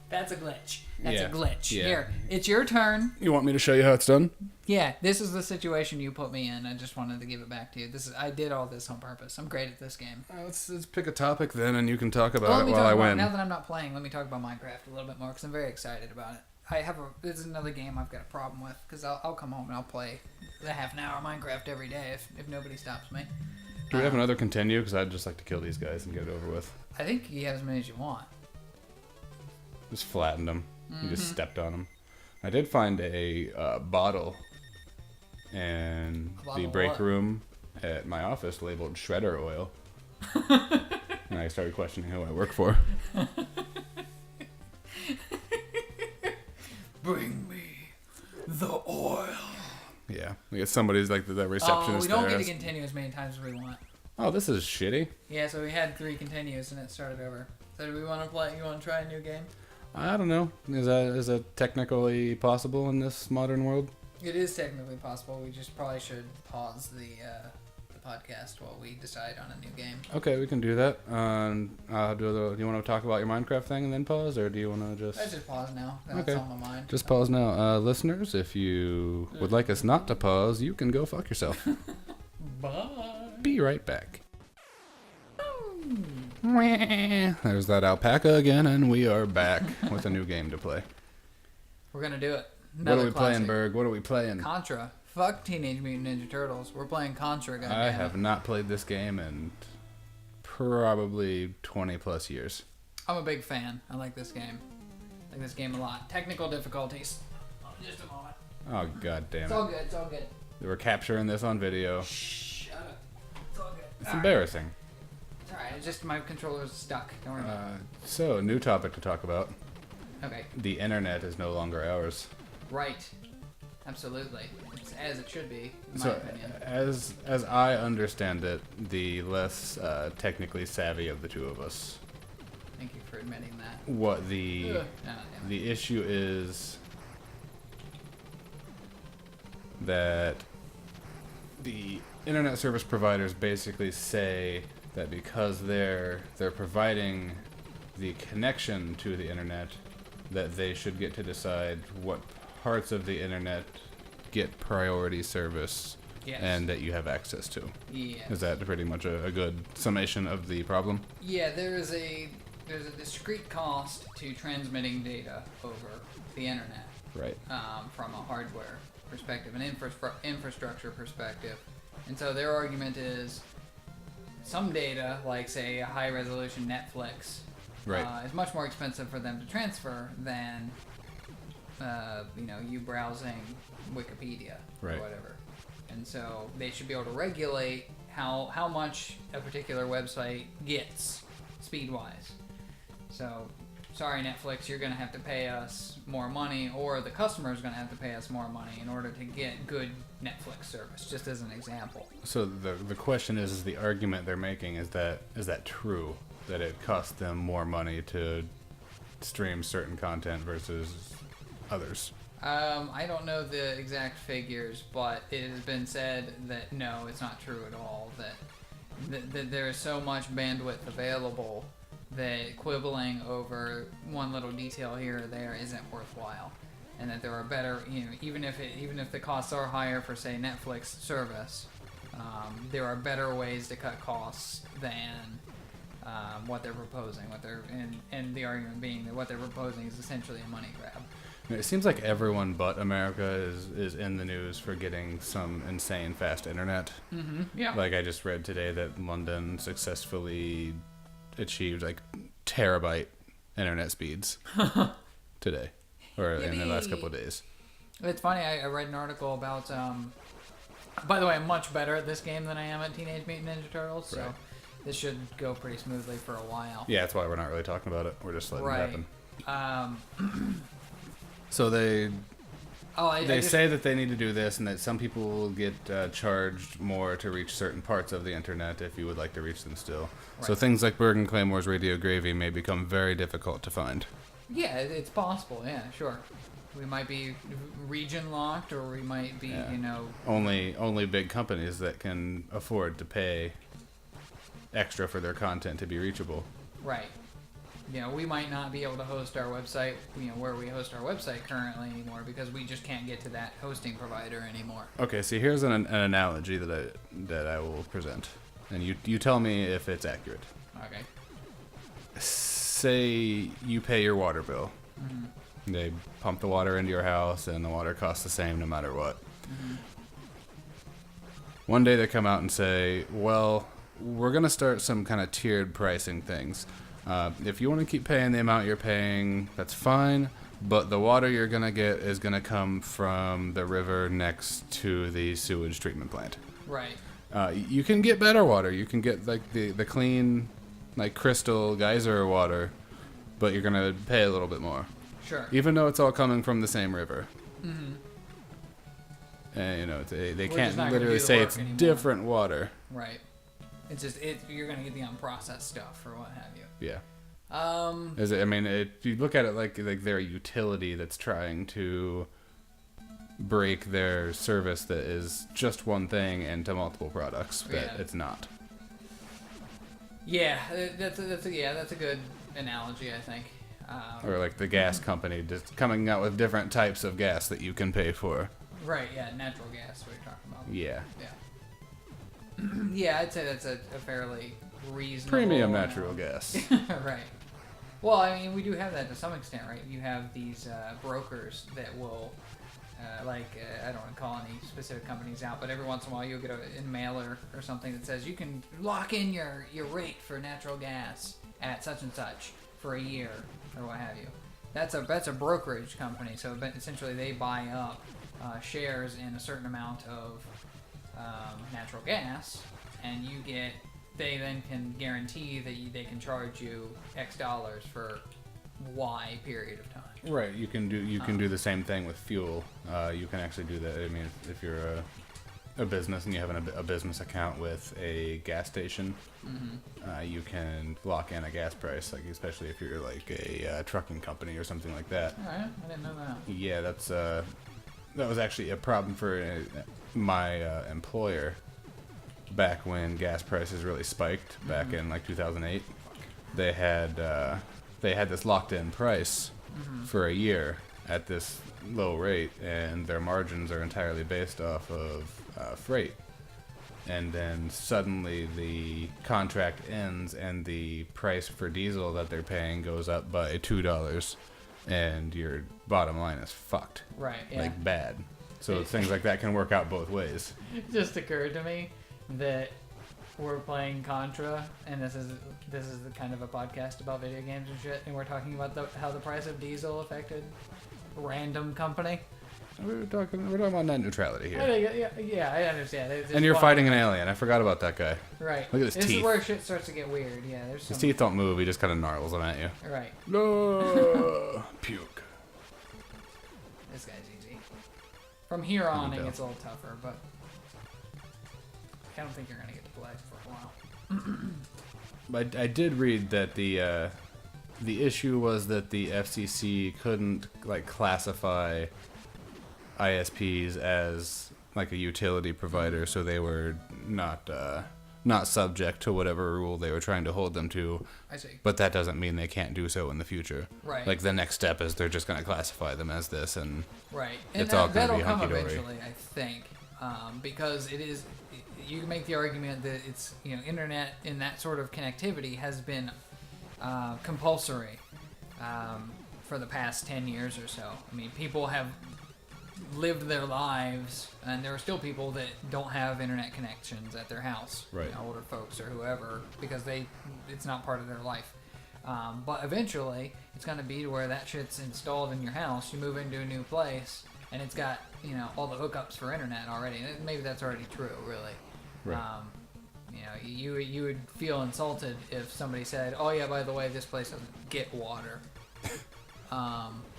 That's a glitch. That's a glitch. Yeah. Here, it's your turn. You want me to show you how it's done? Yeah, this is the situation you put me in. I just wanted to give it back to you. I did all this on purpose. I'm great at this game. Let's pick a topic then, and you can talk about it while I win. Now that I'm not playing, let me talk about Minecraft a little bit more because I'm very excited about it. This is another game I've got a problem with because I'll come home and I'll play the half an hour Minecraft every day if nobody stops me. Do we have another continue? Because I'd just like to kill these guys and get it over with. I think you have as many as you want. Just flattened them. You just stepped on them. I did find a bottle in the break room at my office labeled shredder oil. And I started questioning who I work for. Bring me the oil. Yeah, I guess somebody's like the receptionist. We don't there get to continue as many times as we want. Oh, this is shitty. Yeah, so we had 3 continues and it started over. So do we want to play? You want to try a new game? I don't know. Is that technically possible in this modern world? It is technically possible. We just probably should pause the podcast while we decide on a new game. Okay, we can do that. Do you want to talk about your Minecraft thing and then pause, or do you want to just? Let's just pause now. That's okay. on my mind. Just pause now, listeners. If you would like us not to pause, you can go fuck yourself. Bye. Be right back. There's that alpaca again, and we are back with a new game to play. We're gonna do it. What are we playing, Berg? What are we playing? Contra. Fuck Teenage Mutant Ninja Turtles. We're playing Contra. I have not played this game in probably 20 plus years. I'm a big fan. I like this game. I like this game a lot. Technical difficulties. Oh, just a moment. Oh, god damn it. It's all good. It's all good. We're capturing this on video. Shut up. It's all good. It's embarrassing. It's alright, it's just my controller's stuck. Don't worry about it. So, new topic to talk about. Okay. The internet is no longer ours. Right. Absolutely. It's as it should be, in my opinion. As I understand it, the less technically savvy of the two of us. Thank you for admitting that. What the No, the issue is that the internet service providers basically say that because they're providing the connection to the internet, that they should get to decide what parts of the internet get priority service Yes. and that you have access to. Yes. Is that pretty much a good summation of the problem? Yeah, there's a discrete cost to transmitting data over the internet. Right. From a hardware perspective, an infrastructure perspective. And so their argument is some data, like say a high resolution Netflix, Right. is much more expensive for them to transfer than you browsing Wikipedia Right. or whatever. And so they should be able to regulate how much a particular website gets speed-wise. So, sorry Netflix, you're going to have to pay us more money, or the customer is going to have to pay us more money in order to get good Netflix service, just as an example. So the question is the argument they're making is that true, that it costs them more money to stream certain content versus others? I don't know the exact figures, but it has been said that no, it's not true at all. That there is so much bandwidth available that quibbling over one little detail here or there isn't worthwhile, and that there are better, even if the costs are higher for say Netflix service, there are better ways to cut costs than what they're proposing. And the argument being that what they're proposing is essentially a money grab. It seems like everyone but America is in the news for getting some insane fast internet. Mm-hmm. Yeah. Like I just read today that London successfully achieved like terabyte internet speeds today, or in the last couple of days. It's funny. I read an article about. By the way, I'm much better at this game than I am at Teenage Mutant Ninja Turtles, so Right. this should go pretty smoothly for a while. Yeah, that's why we're not really talking about it. We're just letting Right. it happen. So they I say that they need to do this, and that some people will get charged more to reach certain parts of the internet if you would like to reach them still. So Right. things like Berg and Claymore's Radio Gravy may become very difficult to find. Yeah, it's possible. Yeah, sure. We might be region locked, or we might be, Yeah. Only big companies that can afford to pay extra for their content to be reachable. Right. We might not be able to host our website, where we host our website currently anymore, because we just can't get to that hosting provider anymore. Okay, see, here's an analogy that I will present, and you tell me if it's accurate. Okay. Say you pay your water bill. Mm-hmm. They pump the water into your house, and the water costs the same no matter what. Mm-hmm. One day they come out and say, well, we're going to start some kind of tiered pricing things. If you want to keep paying the amount you're paying, that's fine, but the water you're going to get is going to come from the river next to the sewage treatment plant. Right. You can get better water. You can get like the clean, like crystal geyser water, but you're going to pay a little bit more. Sure. Even though it's all coming from the same river. Mm-hmm. And, they We're can't just not gonna literally do the say work it's anymore. different water. Right. It's just you're gonna get the unprocessed stuff or what have you. Yeah. Um. If you look at it like they're a utility that's trying to break their service that is just one thing into multiple products, but Yeah. it's not. Yeah, that's a good analogy, I think. Or like the gas company just coming out with different types of gas that you can pay for. Right. Yeah. Natural gas. What you're talking about. Yeah. Yeah. Yeah, I'd say that's a fairly reasonable. Premium natural gas. Right. Well, I mean, we do have that to some extent, right? You have these brokers that will, I don't want to call any specific companies out, but every once in a while you'll get a mailer or something that says you can lock in your rate for natural gas at such and such for a year or what have you. That's a brokerage company, so essentially they buy up shares in a certain amount of natural gas, and you get they then can guarantee that they can charge you X dollars for Y period of time. Right. You can do the same thing with fuel. You can actually do that. I mean, if you're a business and you have a business account with a gas station, you can lock in a gas price, like especially if you're like a trucking company or something like that. All right, I didn't know that. Yeah, that was actually a problem for my employer back when gas prices really spiked back in like 2008. They had this locked-in price for a year at this low rate, and their margins are entirely based off of freight. And then suddenly the contract ends and the price for diesel that they're paying goes up by $2, and your bottom line is fucked. Right, yeah. Like bad. So things like that can work out both ways. It just occurred to me that we're playing Contra, and this is the kind of a podcast about video games and shit, and we're talking about how the price of diesel affected random company. We're talking about net neutrality here. Yeah, I understand. And you're fighting an alien. I forgot about that guy. Right. Look at his teeth. This is where shit starts to get weird. Yeah, there's his teeth don't move. He just kind of gnarls them at you. Right. No. Puke. This guy's easy. From here on, it gets a little tougher, but I don't think you're gonna get to play for a while. But I did read that the issue was that the FCC couldn't like classify ISPs as like a utility provider, so they were not subject to whatever rule they were trying to hold them to. I see. But that doesn't mean they can't do so in the future. Right. Like the next step is they're just going to classify them as this, and right. It's all going to be come hunky-dory. eventually, I think, because it is. You can make the argument that it's internet in that sort of connectivity has been compulsory for the past 10 years or so. I mean, people have lived their lives, and there are still people that don't have internet connections at their house, right? Older folks or whoever, because it's not part of their life. But eventually, it's going to be to where that shit's installed in your house. You move into a new place, and it's got all the hookups for internet already. And maybe that's already true, really. Right. You would feel insulted if somebody said, "Oh yeah, by the way, this place doesn't get water."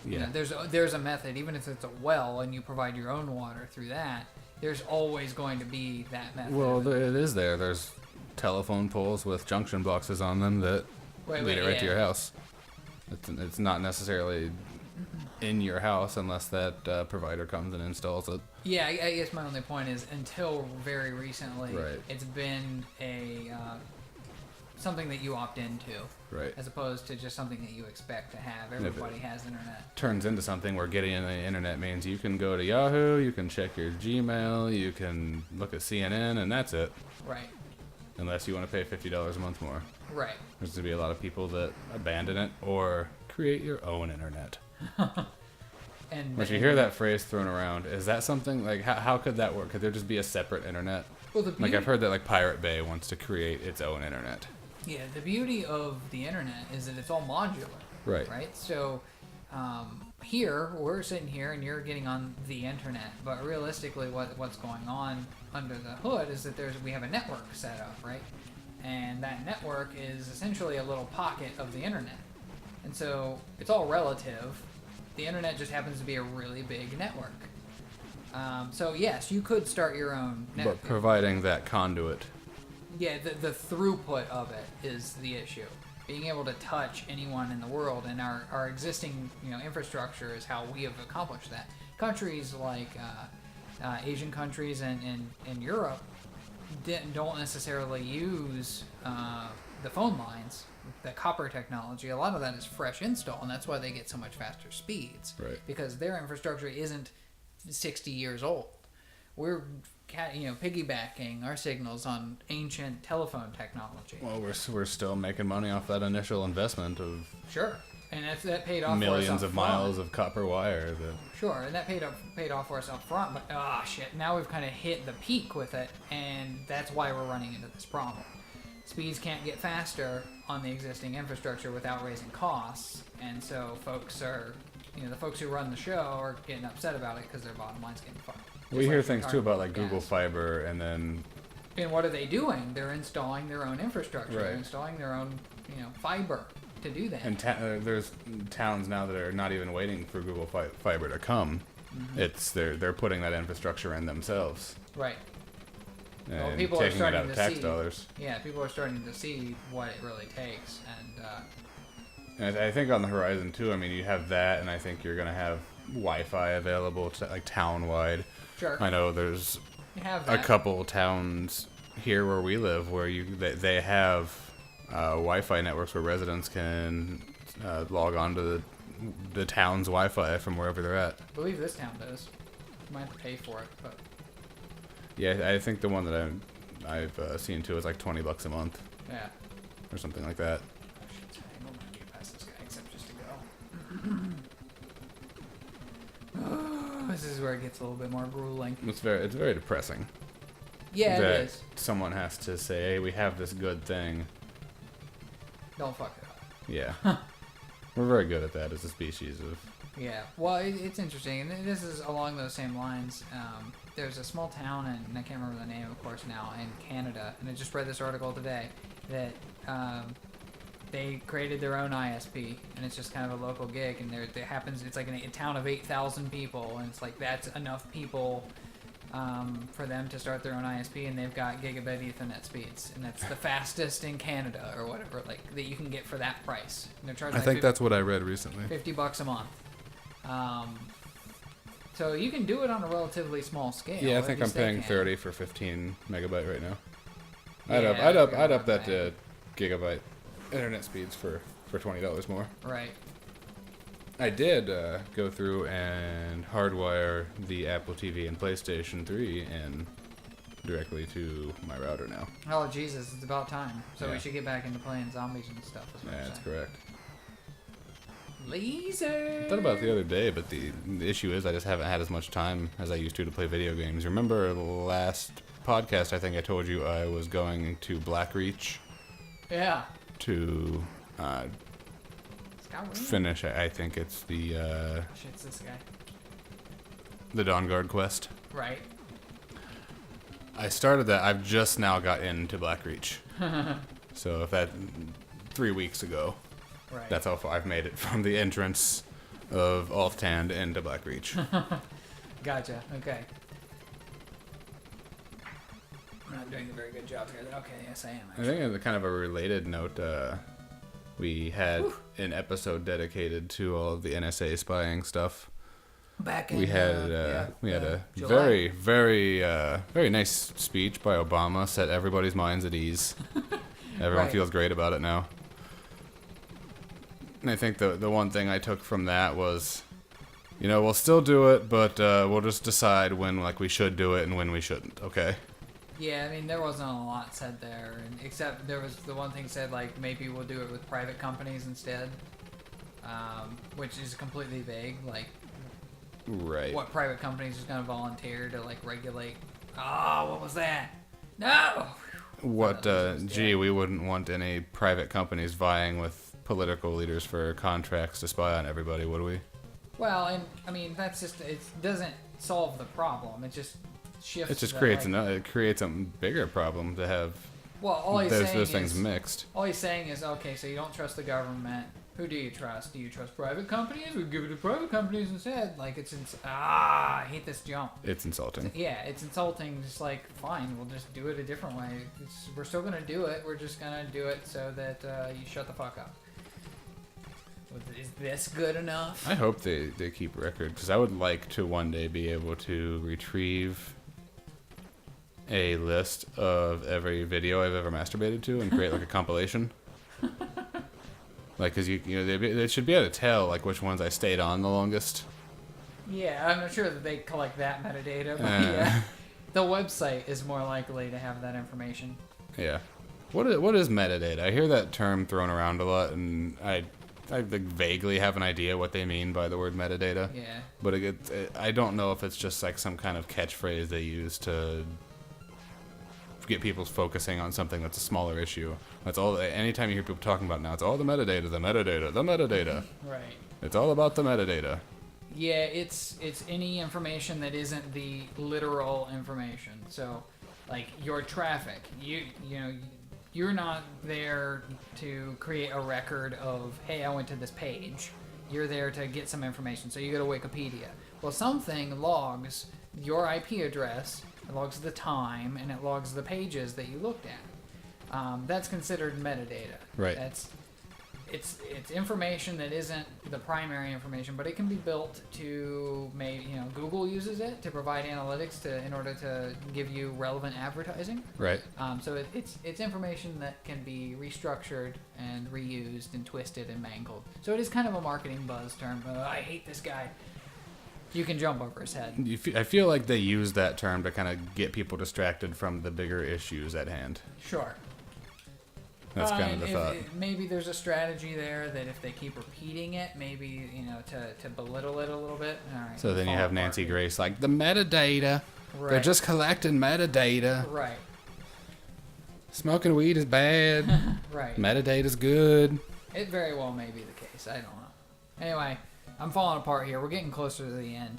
There's a method, even if it's a well and you provide your own water through that. There's always going to be that method. Well, it is there. There's telephone poles with junction boxes on them that lead it right to your house. It's not necessarily in your house unless that provider comes and installs it. Yeah, I guess my only point is until very recently, it's been a something that you opt into, right? As opposed to just something that you expect to have. Everybody has internet. Turns into something where getting in the internet means you can go to Yahoo, you can check your Gmail, you can look at CNN, and that's it. Right. Unless you want to pay $50 a month more. Right. There's going to be a lot of people that abandon it or create your own internet. When you hear that phrase thrown around, is that something like how could that work? Could there just be a separate internet? Well, like I've heard that like Pirate Bay wants to create its own internet. Yeah, the beauty of the internet is that it's all modular. Right. Right. So here we're sitting here and you're getting on the internet, but realistically, what's going on under the hood is that we have a network set up, right? And that network is essentially a little pocket of the internet. And so it's all relative. The internet just happens to be a really big network. So yes, you could start your own network. But providing that conduit. Yeah, the throughput of it is the issue. Being able to touch anyone in the world, and our existing infrastructure is how we have accomplished that. Countries like Asian countries and Europe don't necessarily use the phone lines, the copper technology. A lot of that is fresh install, and that's why they get so much faster speeds. Right. Because their infrastructure isn't 60 years old. We're piggybacking our signals on ancient telephone technology. Well, we're still making money off that initial investment of sure, and that paid off millions for us of miles of copper wire. Sure, and that paid off for us up front. But now we've kind of hit the peak with it, and that's why we're running into this problem. Speeds can't get faster on the existing infrastructure without raising costs, and so folks are, the folks who run the show are getting upset about it because their bottom line's getting fucked. We hear things too about like Google Fiber, and then And what are they doing? They're installing their own infrastructure. Right. They're installing their own, fiber to do that. And there's towns now that are not even waiting for Google Fiber to come. Mm-hmm. They're putting that infrastructure in themselves. Right. And well, people are taking it starting out of to tax see. dollars. Yeah, people are starting to see what it really takes, And I think on the horizon too. I mean, you have that, and I think you're gonna have Wi-Fi available like town-wide. Sure. I know there's You have a that. couple towns here where we live where they have Wi-Fi networks where residents can log on to the town's Wi-Fi from wherever they're at. I believe this town does. You might have to pay for it, but Yeah, I think the one that I've seen too is like $20 a month yeah. or something like that. Oh, shit, I don't want to get past this guy except just to go. This is where it gets a little bit more grueling. It's very depressing. Yeah, that it is. someone has to say, "Hey, we have this good thing." Don't fuck it up. Yeah, we're very good at that as a species of. Yeah, well, it's interesting, and this is along those same lines. There's a small town, and I can't remember the name, of course, now, in Canada, and I just read this article today, that they created their own ISP, and it's just kind of a local gig, and it's like a town of 8,000 people, and it's like that's enough people for them to start their own ISP, and they've got gigabit Ethernet speeds, and that's the fastest in Canada, or whatever, like, that you can get for that price. And they're charging I think that's what I read recently. $50 a month. So you can do it on a relatively small scale. Yeah, I at think I'm least they paying can. 30 for 15 megabyte right now. Yeah, I'd up about that to gigabyte internet speeds for $20 more. Right. I did go through and hardwire the Apple TV and PlayStation 3 in directly to my router now. Oh Jesus, it's about time. So Yeah. we should get back into playing zombies and stuff. Is what Yeah, you're that's saying. correct. Laser. I thought about it the other day, but the issue is I just haven't had as much time as I used to play video games. Remember the last podcast, I think I told you I was going to Blackreach Yeah. to Scott Williams. finish, I think it's the Shit's this guy. Dawnguard quest. Right. I started that. I've just now got into Blackreach. So if that 3 weeks ago, Right. that's how far I've made it from the entrance of Alftand into Blackreach. Gotcha. Okay. I'm not doing a very good job here. Okay, yes I am. I Actually. think on the kind of a related note, we had an episode dedicated to all of the NSA spying stuff. Back in, We had a July. very nice speech by Obama. Set everybody's minds at ease. Everyone Right. feels great about it now. And I think the one thing I took from that was, we'll still do it, but we'll just decide when we should do it and when we shouldn't. Okay. Yeah, I mean, there wasn't a lot said there, except there was the one thing said, maybe we'll do it with private companies instead, which is completely vague, Right. what private companies is going to volunteer to, regulate. Oh, what was that? No! What? Yeah. We wouldn't want any private companies vying with political leaders for contracts to spy on everybody, would we? Well, and, I mean, that's just, it doesn't solve the problem, it just shifts. It just the, creates it creates a bigger problem to have Well, all he's those saying things is, mixed. all he's saying is, okay, so you don't trust the government. Who do you trust? Do you trust private companies? We give it to private companies instead. I hate this jump. It's insulting. Yeah, it's insulting. Just fine, we'll just do it a different way. We're still gonna do it. We're just gonna do it so that you shut the fuck up. Is this good enough? I hope they keep record, because I would like to one day be able to retrieve a list of every video I've ever masturbated to and create a compilation. Because they should be able to tell which ones I stayed on the longest. Yeah, I'm not sure that they collect that metadata, but yeah, the website is more likely to have that information. Yeah. What is metadata? I hear that term thrown around a lot, and I vaguely have an idea what they mean by the word metadata. Yeah. But I don't know if it's just some kind of catchphrase they use to get people focusing on something that's a smaller issue. That's all. Anytime you hear people talking about it now, it's all the metadata, the metadata, the metadata. Right. It's all about the metadata. Yeah, it's any information that isn't the literal information. So, like your traffic. You know, you're not there to create a record of, hey, I went to this page. You're there to get some information. So you go to Wikipedia. Well, something logs your IP address, it logs the time, and it logs the pages that you looked at. That's considered metadata. Right. It's information that isn't the primary information, but it can be built to Google uses it to provide analytics in order to give you relevant advertising. Right. So it's information that can be restructured and reused and twisted and mangled. So it is kind of a marketing buzz term. I hate this guy. You can jump over his head. I feel like they use that term to kind of get people distracted from the bigger issues at hand. Sure. That's kind of the thought. Maybe there's a strategy there that if they keep repeating it, maybe, to belittle it a little bit. All right, so then you have Nancy Grace like, the metadata. Right. They're just collecting metadata. Right. Smoking weed is bad. Right. Metadata's good. It very well may be the case. I don't know. Anyway, I'm falling apart here. We're getting closer to the end.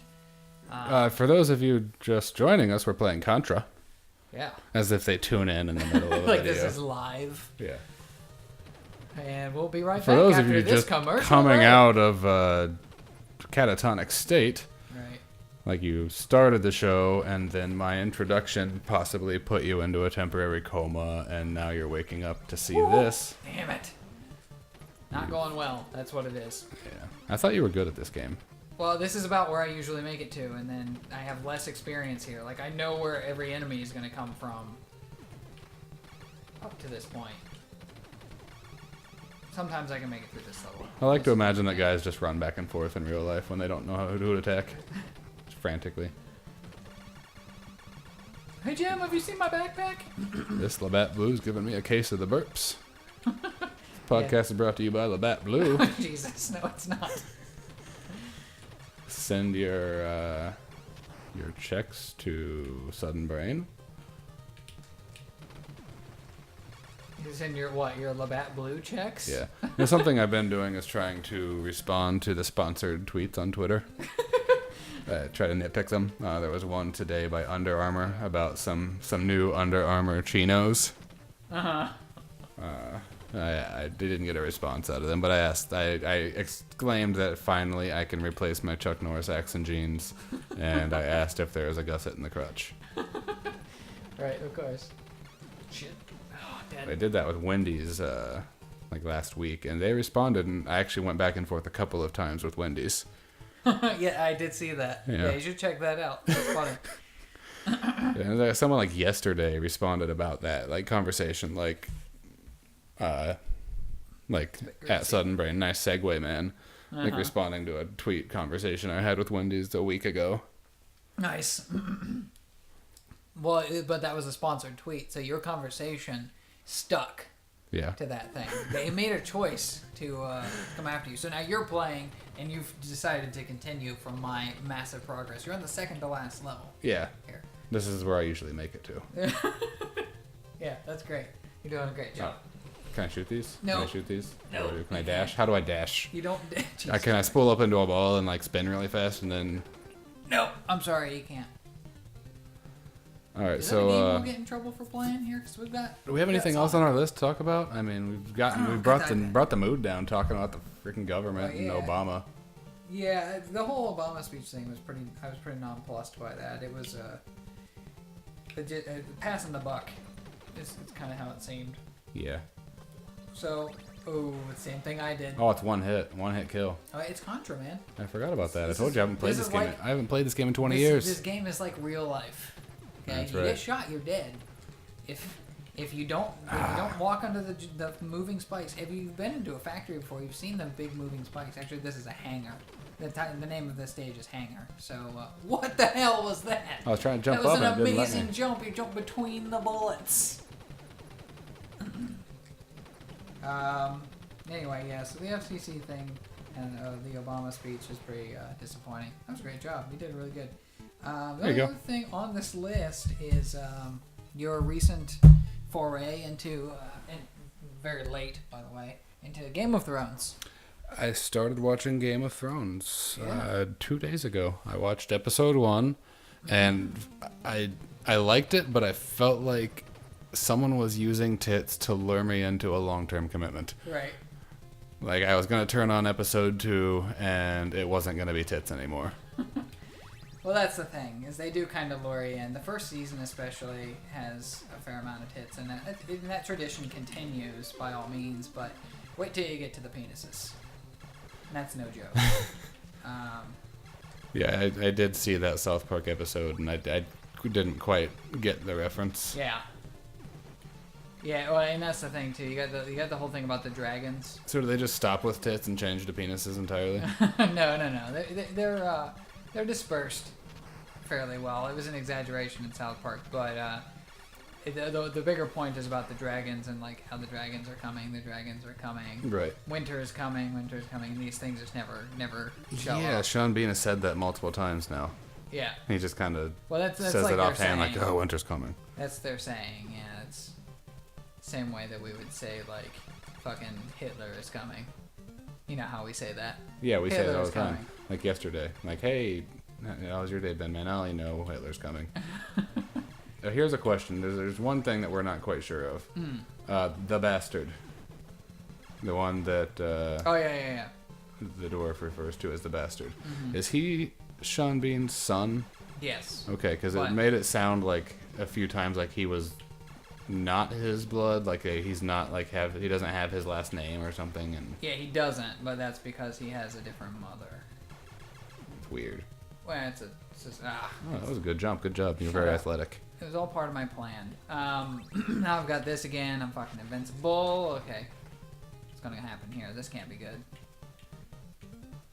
For those of you just joining us, we're playing Contra. Yeah. As if they tune in the middle of the like video. this is live. Yeah. And we'll be right For back those after of you this just commercial coming break. out of catatonic state, Right. like you started the show and then my introduction possibly put you into a temporary coma and now you're waking up to see this. Damn it. Not going well. That's what it is. Yeah. I thought you were good at this game. Well, this is about where I usually make it to, and then I have less experience here. Like, I know where every enemy is going to come from up to this point. Sometimes I can make it through this level. I like to imagine that guys just run back and forth in real life when they don't know how to attack. Just frantically. Hey, Jim, have you seen my backpack? This Labatt Blue's giving me a case of the burps. This podcast is brought to you by Labatt Blue. Jesus, no, it's not. Send your checks to Suddenbrain. You send your Labatt Blue checks? Yeah. Something I've been doing is trying to respond to the sponsored tweets on Twitter. Try to nitpick them. There was one today by Under Armour about some new Under Armour chinos. Uh-huh. I didn't get a response out of them, but I exclaimed that finally I can replace my Chuck Norris accent jeans, and I asked if there was a gusset in the crutch. Right, of course. Shit. Oh, I did that with Wendy's like last week, and they responded, and I actually went back and forth a couple of times with Wendy's. Yeah, I did see that. Yeah. You should check that out. That's funny. And someone like yesterday responded about that like conversation, like at Suddenbrain, nice segue, man. Like responding to a tweet conversation I had with Wendy's a week ago. Nice. Well, but that was a sponsored tweet, so your conversation stuck Yeah. to that thing. They made a choice to come after you. So now you're playing, and you've decided to continue from my massive progress. You're on the second to last level. Yeah. Here. This is where I usually make it to. Yeah, that's great. You're doing a great job. Can I shoot these? No. Can I shoot these? No. Or can I dash? How do I dash? You don't... Can I spool up into a ball and like spin really fast and then... No, I'm sorry, you can't. Alright, Is that a game so we'll get in trouble for playing here? Because we've got... do we have anything else on our list to talk about? I mean, we brought the mood down talking about the freaking government and Obama. Yeah, the whole Obama speech thing was pretty... I was pretty nonplussed by that. It was passing the buck. It's kind of how it seemed. Yeah. So, the same thing I did. Oh, it's one hit kill. Oh, it's Contra, man. I forgot about that. I This told is- you I haven't played this this is game. like- I haven't played this game in 20 This years. game is like real life. Okay, That's you right. get shot, you're dead. If you don't walk under the moving spikes. Have you been into a factory before? You've seen the big moving spikes. Actually, this is a hangar. The name of this stage is Hangar. So, what the hell was that? I was trying to jump That was up an and it didn't let amazing me. jump. You jump between the bullets. Anyway, yeah, so the FCC thing and the Obama speech is pretty disappointing. That was a great job. You did really good. The There you go. other thing on this list is your recent foray into, and very late, by the way, into Game of Thrones. I started watching Game of Thrones Yeah. 2 days ago. I watched episode 1, and I liked it, but I felt like someone was using tits to lure me into a long-term commitment. Right. Like, I was going to turn on episode 2, and it wasn't going to be tits anymore. Well, that's the thing, is they do kind of lure you in. The first season especially has a fair amount of tits, and that tradition continues by all means, but wait till you get to the penises. And that's no joke. Yeah, I did see that South Park episode, and I didn't quite get the reference. Yeah. Yeah, well, and that's the thing too. You got the whole thing about the dragons. So do they just stop with tits and change to penises entirely? No. They're dispersed fairly well. It was an exaggeration in South Park, but the bigger point is about the dragons and like how the dragons are coming. The dragons are coming. Right. Winter is coming. And these things just never show up. Yeah, Sean Bean has said that multiple times now. Yeah. He just kind of that's says like it offhand, saying, like, "Oh, winter's coming." That's their saying. Yeah, it's the same way that we would say like, "Fucking Hitler is coming." You know how we say that? Yeah, we say that all Hitler's the time. coming. Like yesterday, like, "Hey, how's your day been, man? I only know Hitler's coming." Here's a question. There's one thing that we're not quite sure of. The bastard, the one that Oh yeah. the dwarf refers to as the bastard. Mm-hmm. Is he Sean Bean's son? Yes. Okay, because it But- made it sound like a few times like he was not his blood, like he's not like he doesn't have his last name or something, and Yeah, he doesn't, but that's because he has a different mother. it's weird. Well, it's just Oh, that was a good jump. Good job. You're Shut very up. athletic. It was all part of my plan. Now I've got this again. I'm fucking invincible. Okay. What's gonna happen here? This can't be good.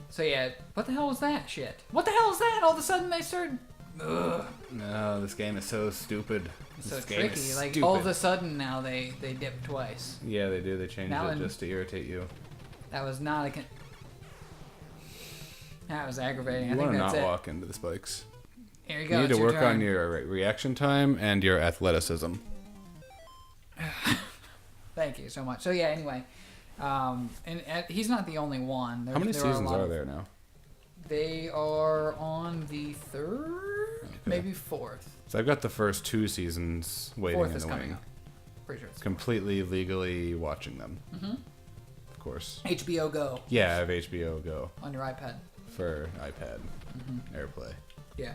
So yeah, what the hell was that shit? What the hell is that? All of a sudden they started... Ugh. No, this game is so stupid. So This game tricky. is Like, stupid. all of a sudden now they dip twice. Yeah, they do. They changed Now it in- just to irritate you. That was not a... That was aggravating. You I want think to that's not it. walk into the spikes. Here you You go. need it's to work turn. on your reaction time and your athleticism. Thank you so much. So yeah, anyway, he's not the only one. How many there are a seasons lot are of- there now? They are on the third, maybe fourth. So I've got the first 2 seasons waiting Fourth in is the coming wing. up. Pretty sure it's Completely legally watching them. Mm-hmm. Of course. HBO Go Yeah, I have HBO Go on your iPad. for iPad Mm-hmm. AirPlay. Yeah.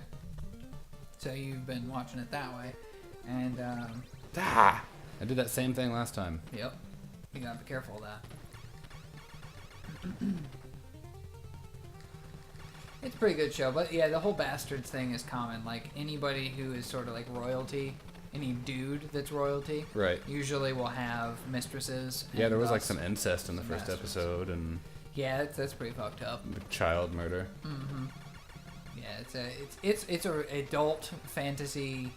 So you've been watching it that way, and Ah! I did that same thing last time. yep, you gotta be careful of that. It's a pretty good show, but yeah, the whole bastards thing is common. Like anybody who is sort of like royalty, any dude that's royalty, Right. usually will have mistresses. Yeah, and there was like thus some incest in the some first bastards. episode and Yeah, that's pretty fucked up. child murder. Mm-hmm. Yeah, it's a adult fantasy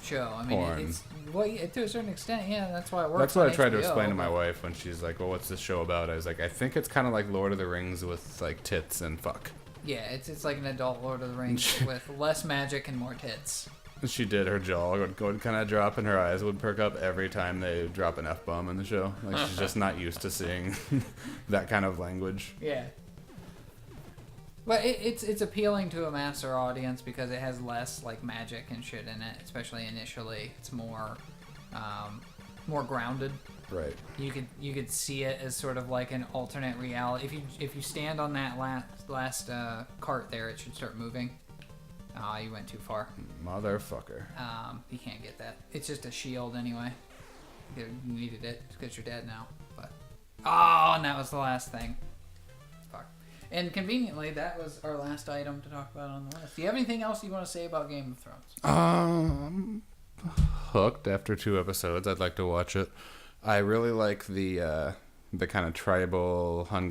show. I mean, Porn. it's well, yeah, to a certain extent, yeah. That's why it works. That's what on I tried to HBO, explain to my but- wife when she's like, "Well, what's this show about?" I was like, "I think it's kind of like Lord of the Rings with like tits and fuck." Yeah, it's like an adult Lord of the Rings with less magic and more tits. She did. Her jaw would kind of drop, and her eyes would perk up every time they drop an f-bomb in the show. Like she's just not used to seeing that kind of language. Yeah. But it's appealing to a master audience because it has less like magic and shit in it, especially initially. It's more grounded. Right. You could see it as sort of like an alternate reality. If you stand on that last cart there, it should start moving. Ah, you went too far. Motherfucker. You can't get that. It's just a shield anyway. You needed it because you're dead now. But and that was the last thing. Fuck. And conveniently, that was our last item to talk about on the list. Do you have anything else you want to say about Game of Thrones? Hooked after 2 episodes. I'd like to watch it. I really like the kind of tribal Hun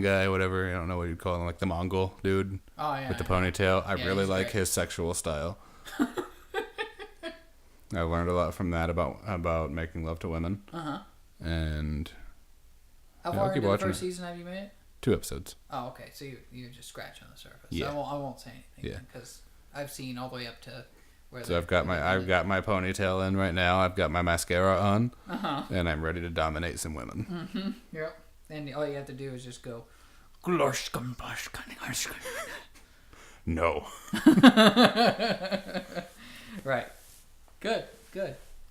guy, whatever. I don't know what you'd call him, like the Mongol dude Oh yeah. with the ponytail. I Yeah, really he's like great. his sexual style. I learned a lot from that about making love to women. And How Yeah, far I'll keep into the watching first it. season have you made it? 2 episodes. Oh, okay. So you're just scratching the surface. Yeah. So I won't say anything. Yeah. Because I've seen all the way up to where. So I've got my ponytail in right now. I've got my mascara on, and I'm ready to dominate some women. Yep. And all you have to do is just go. No. Right. Good.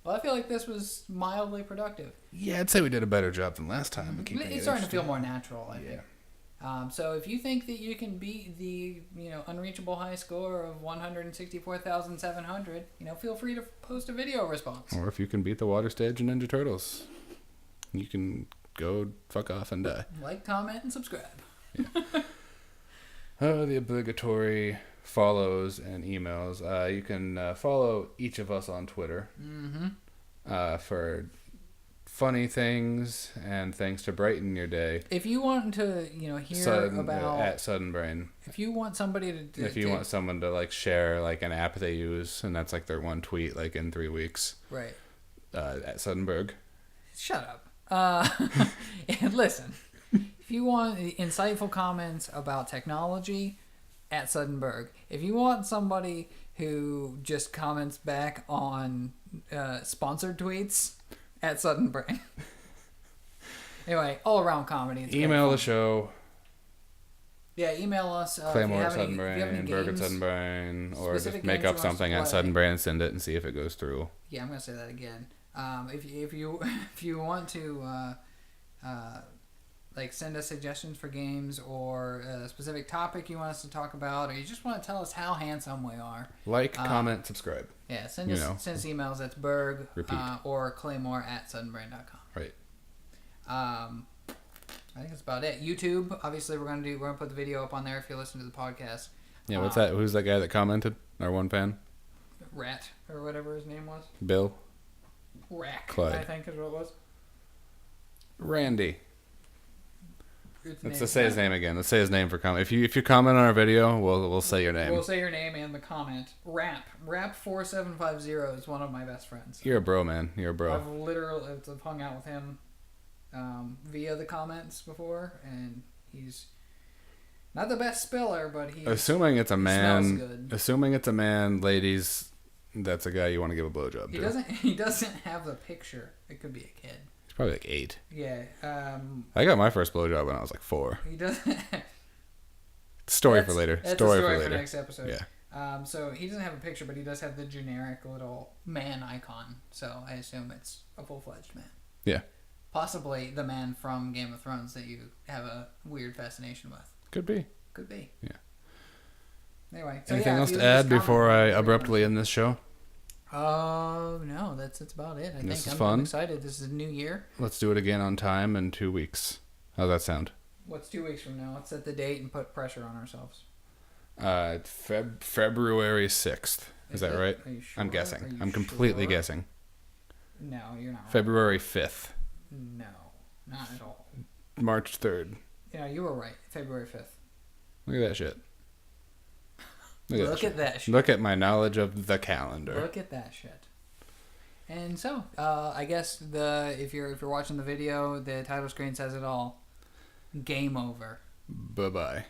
Well, I feel like this was mildly productive. Yeah, I'd say we did a better job than last time. It's starting to feel more natural, I think. Yeah. So if you think that you can beat the unreachable high score of 164,700, feel free to post a video response. Or if you can beat the water stage in Ninja Turtles, you can go fuck off and die. Like, comment, and subscribe. Yeah. The obligatory follows and emails. You can follow each of us on Twitter for funny things and things to brighten your day. If you want to, hear about at Suddenbrain. If you want somebody to if you want someone to like share like an app they use and that's like their one tweet like in 3 weeks. Right. At Suddenberg. Shut up. And listen. If you want insightful comments about technology, at Suddenberg. If you want somebody who just comments back on sponsored tweets, at Suddenbrain. Anyway, all around comedy. Email the show. Yeah, email us. Claymore at Suddenbrain, Berg at Suddenbrain, or just make up something at Suddenbrain and send it and see if it goes through. Yeah, I'm gonna say that again. If you want to send us suggestions for games or a specific topic you want us to talk about, or you just want to tell us how handsome we are. Comment, subscribe. Yeah, send us emails. That's Berg or Claymore at Suddenbrain.com. Right. I think that's about it. YouTube, obviously, we're gonna put the video up on there if you listen to the podcast. Yeah, what's that? Who's that guy that commented? Our one fan? Rat or whatever his name was. Bill. Rack. Clyde. I think is what it was. Randy. Let's say his name again. Let's say his name for comment. If you comment on our video, we'll say your name. We'll say your name and the comment. Rap4750 is one of my best friends. You're a bro, man. You're a bro. I've hung out with him via the comments before, and he's not the best spiller, but he's assuming it's a man. Smells good. Assuming it's a man, ladies, that's a guy you want to give a blowjob to. He doesn't have the picture. It could be a kid. Probably like 8. Yeah. I got my first blowjob when I was like 4. He doesn't. Story for later. That's story a story for for later. next episode. Yeah. So he doesn't have a picture, but he does have the generic little man icon. So I assume it's a full-fledged man. Yeah. Possibly the man from Game of Thrones that you have a weird fascination with. Could be. Yeah. Anyway. So anything else to add before I abruptly end this show? No, that's about it. This is I'm fun. excited. This is a new year. Let's do it again on time in 2 weeks. How's that sound? What's 2 weeks from now? Let's set the date and put pressure on ourselves. February 6th. Is that right? Are you sure? I'm guessing. I'm completely guessing. No, you're not right. February 5th. No, not at all. March 3rd. Yeah, you were right. February 5th. Look at that shit. Look at that shit. Look at my knowledge of the calendar. Look at that shit. And so, I guess if you're watching the video, the title screen says it all. Game over. Bye-bye.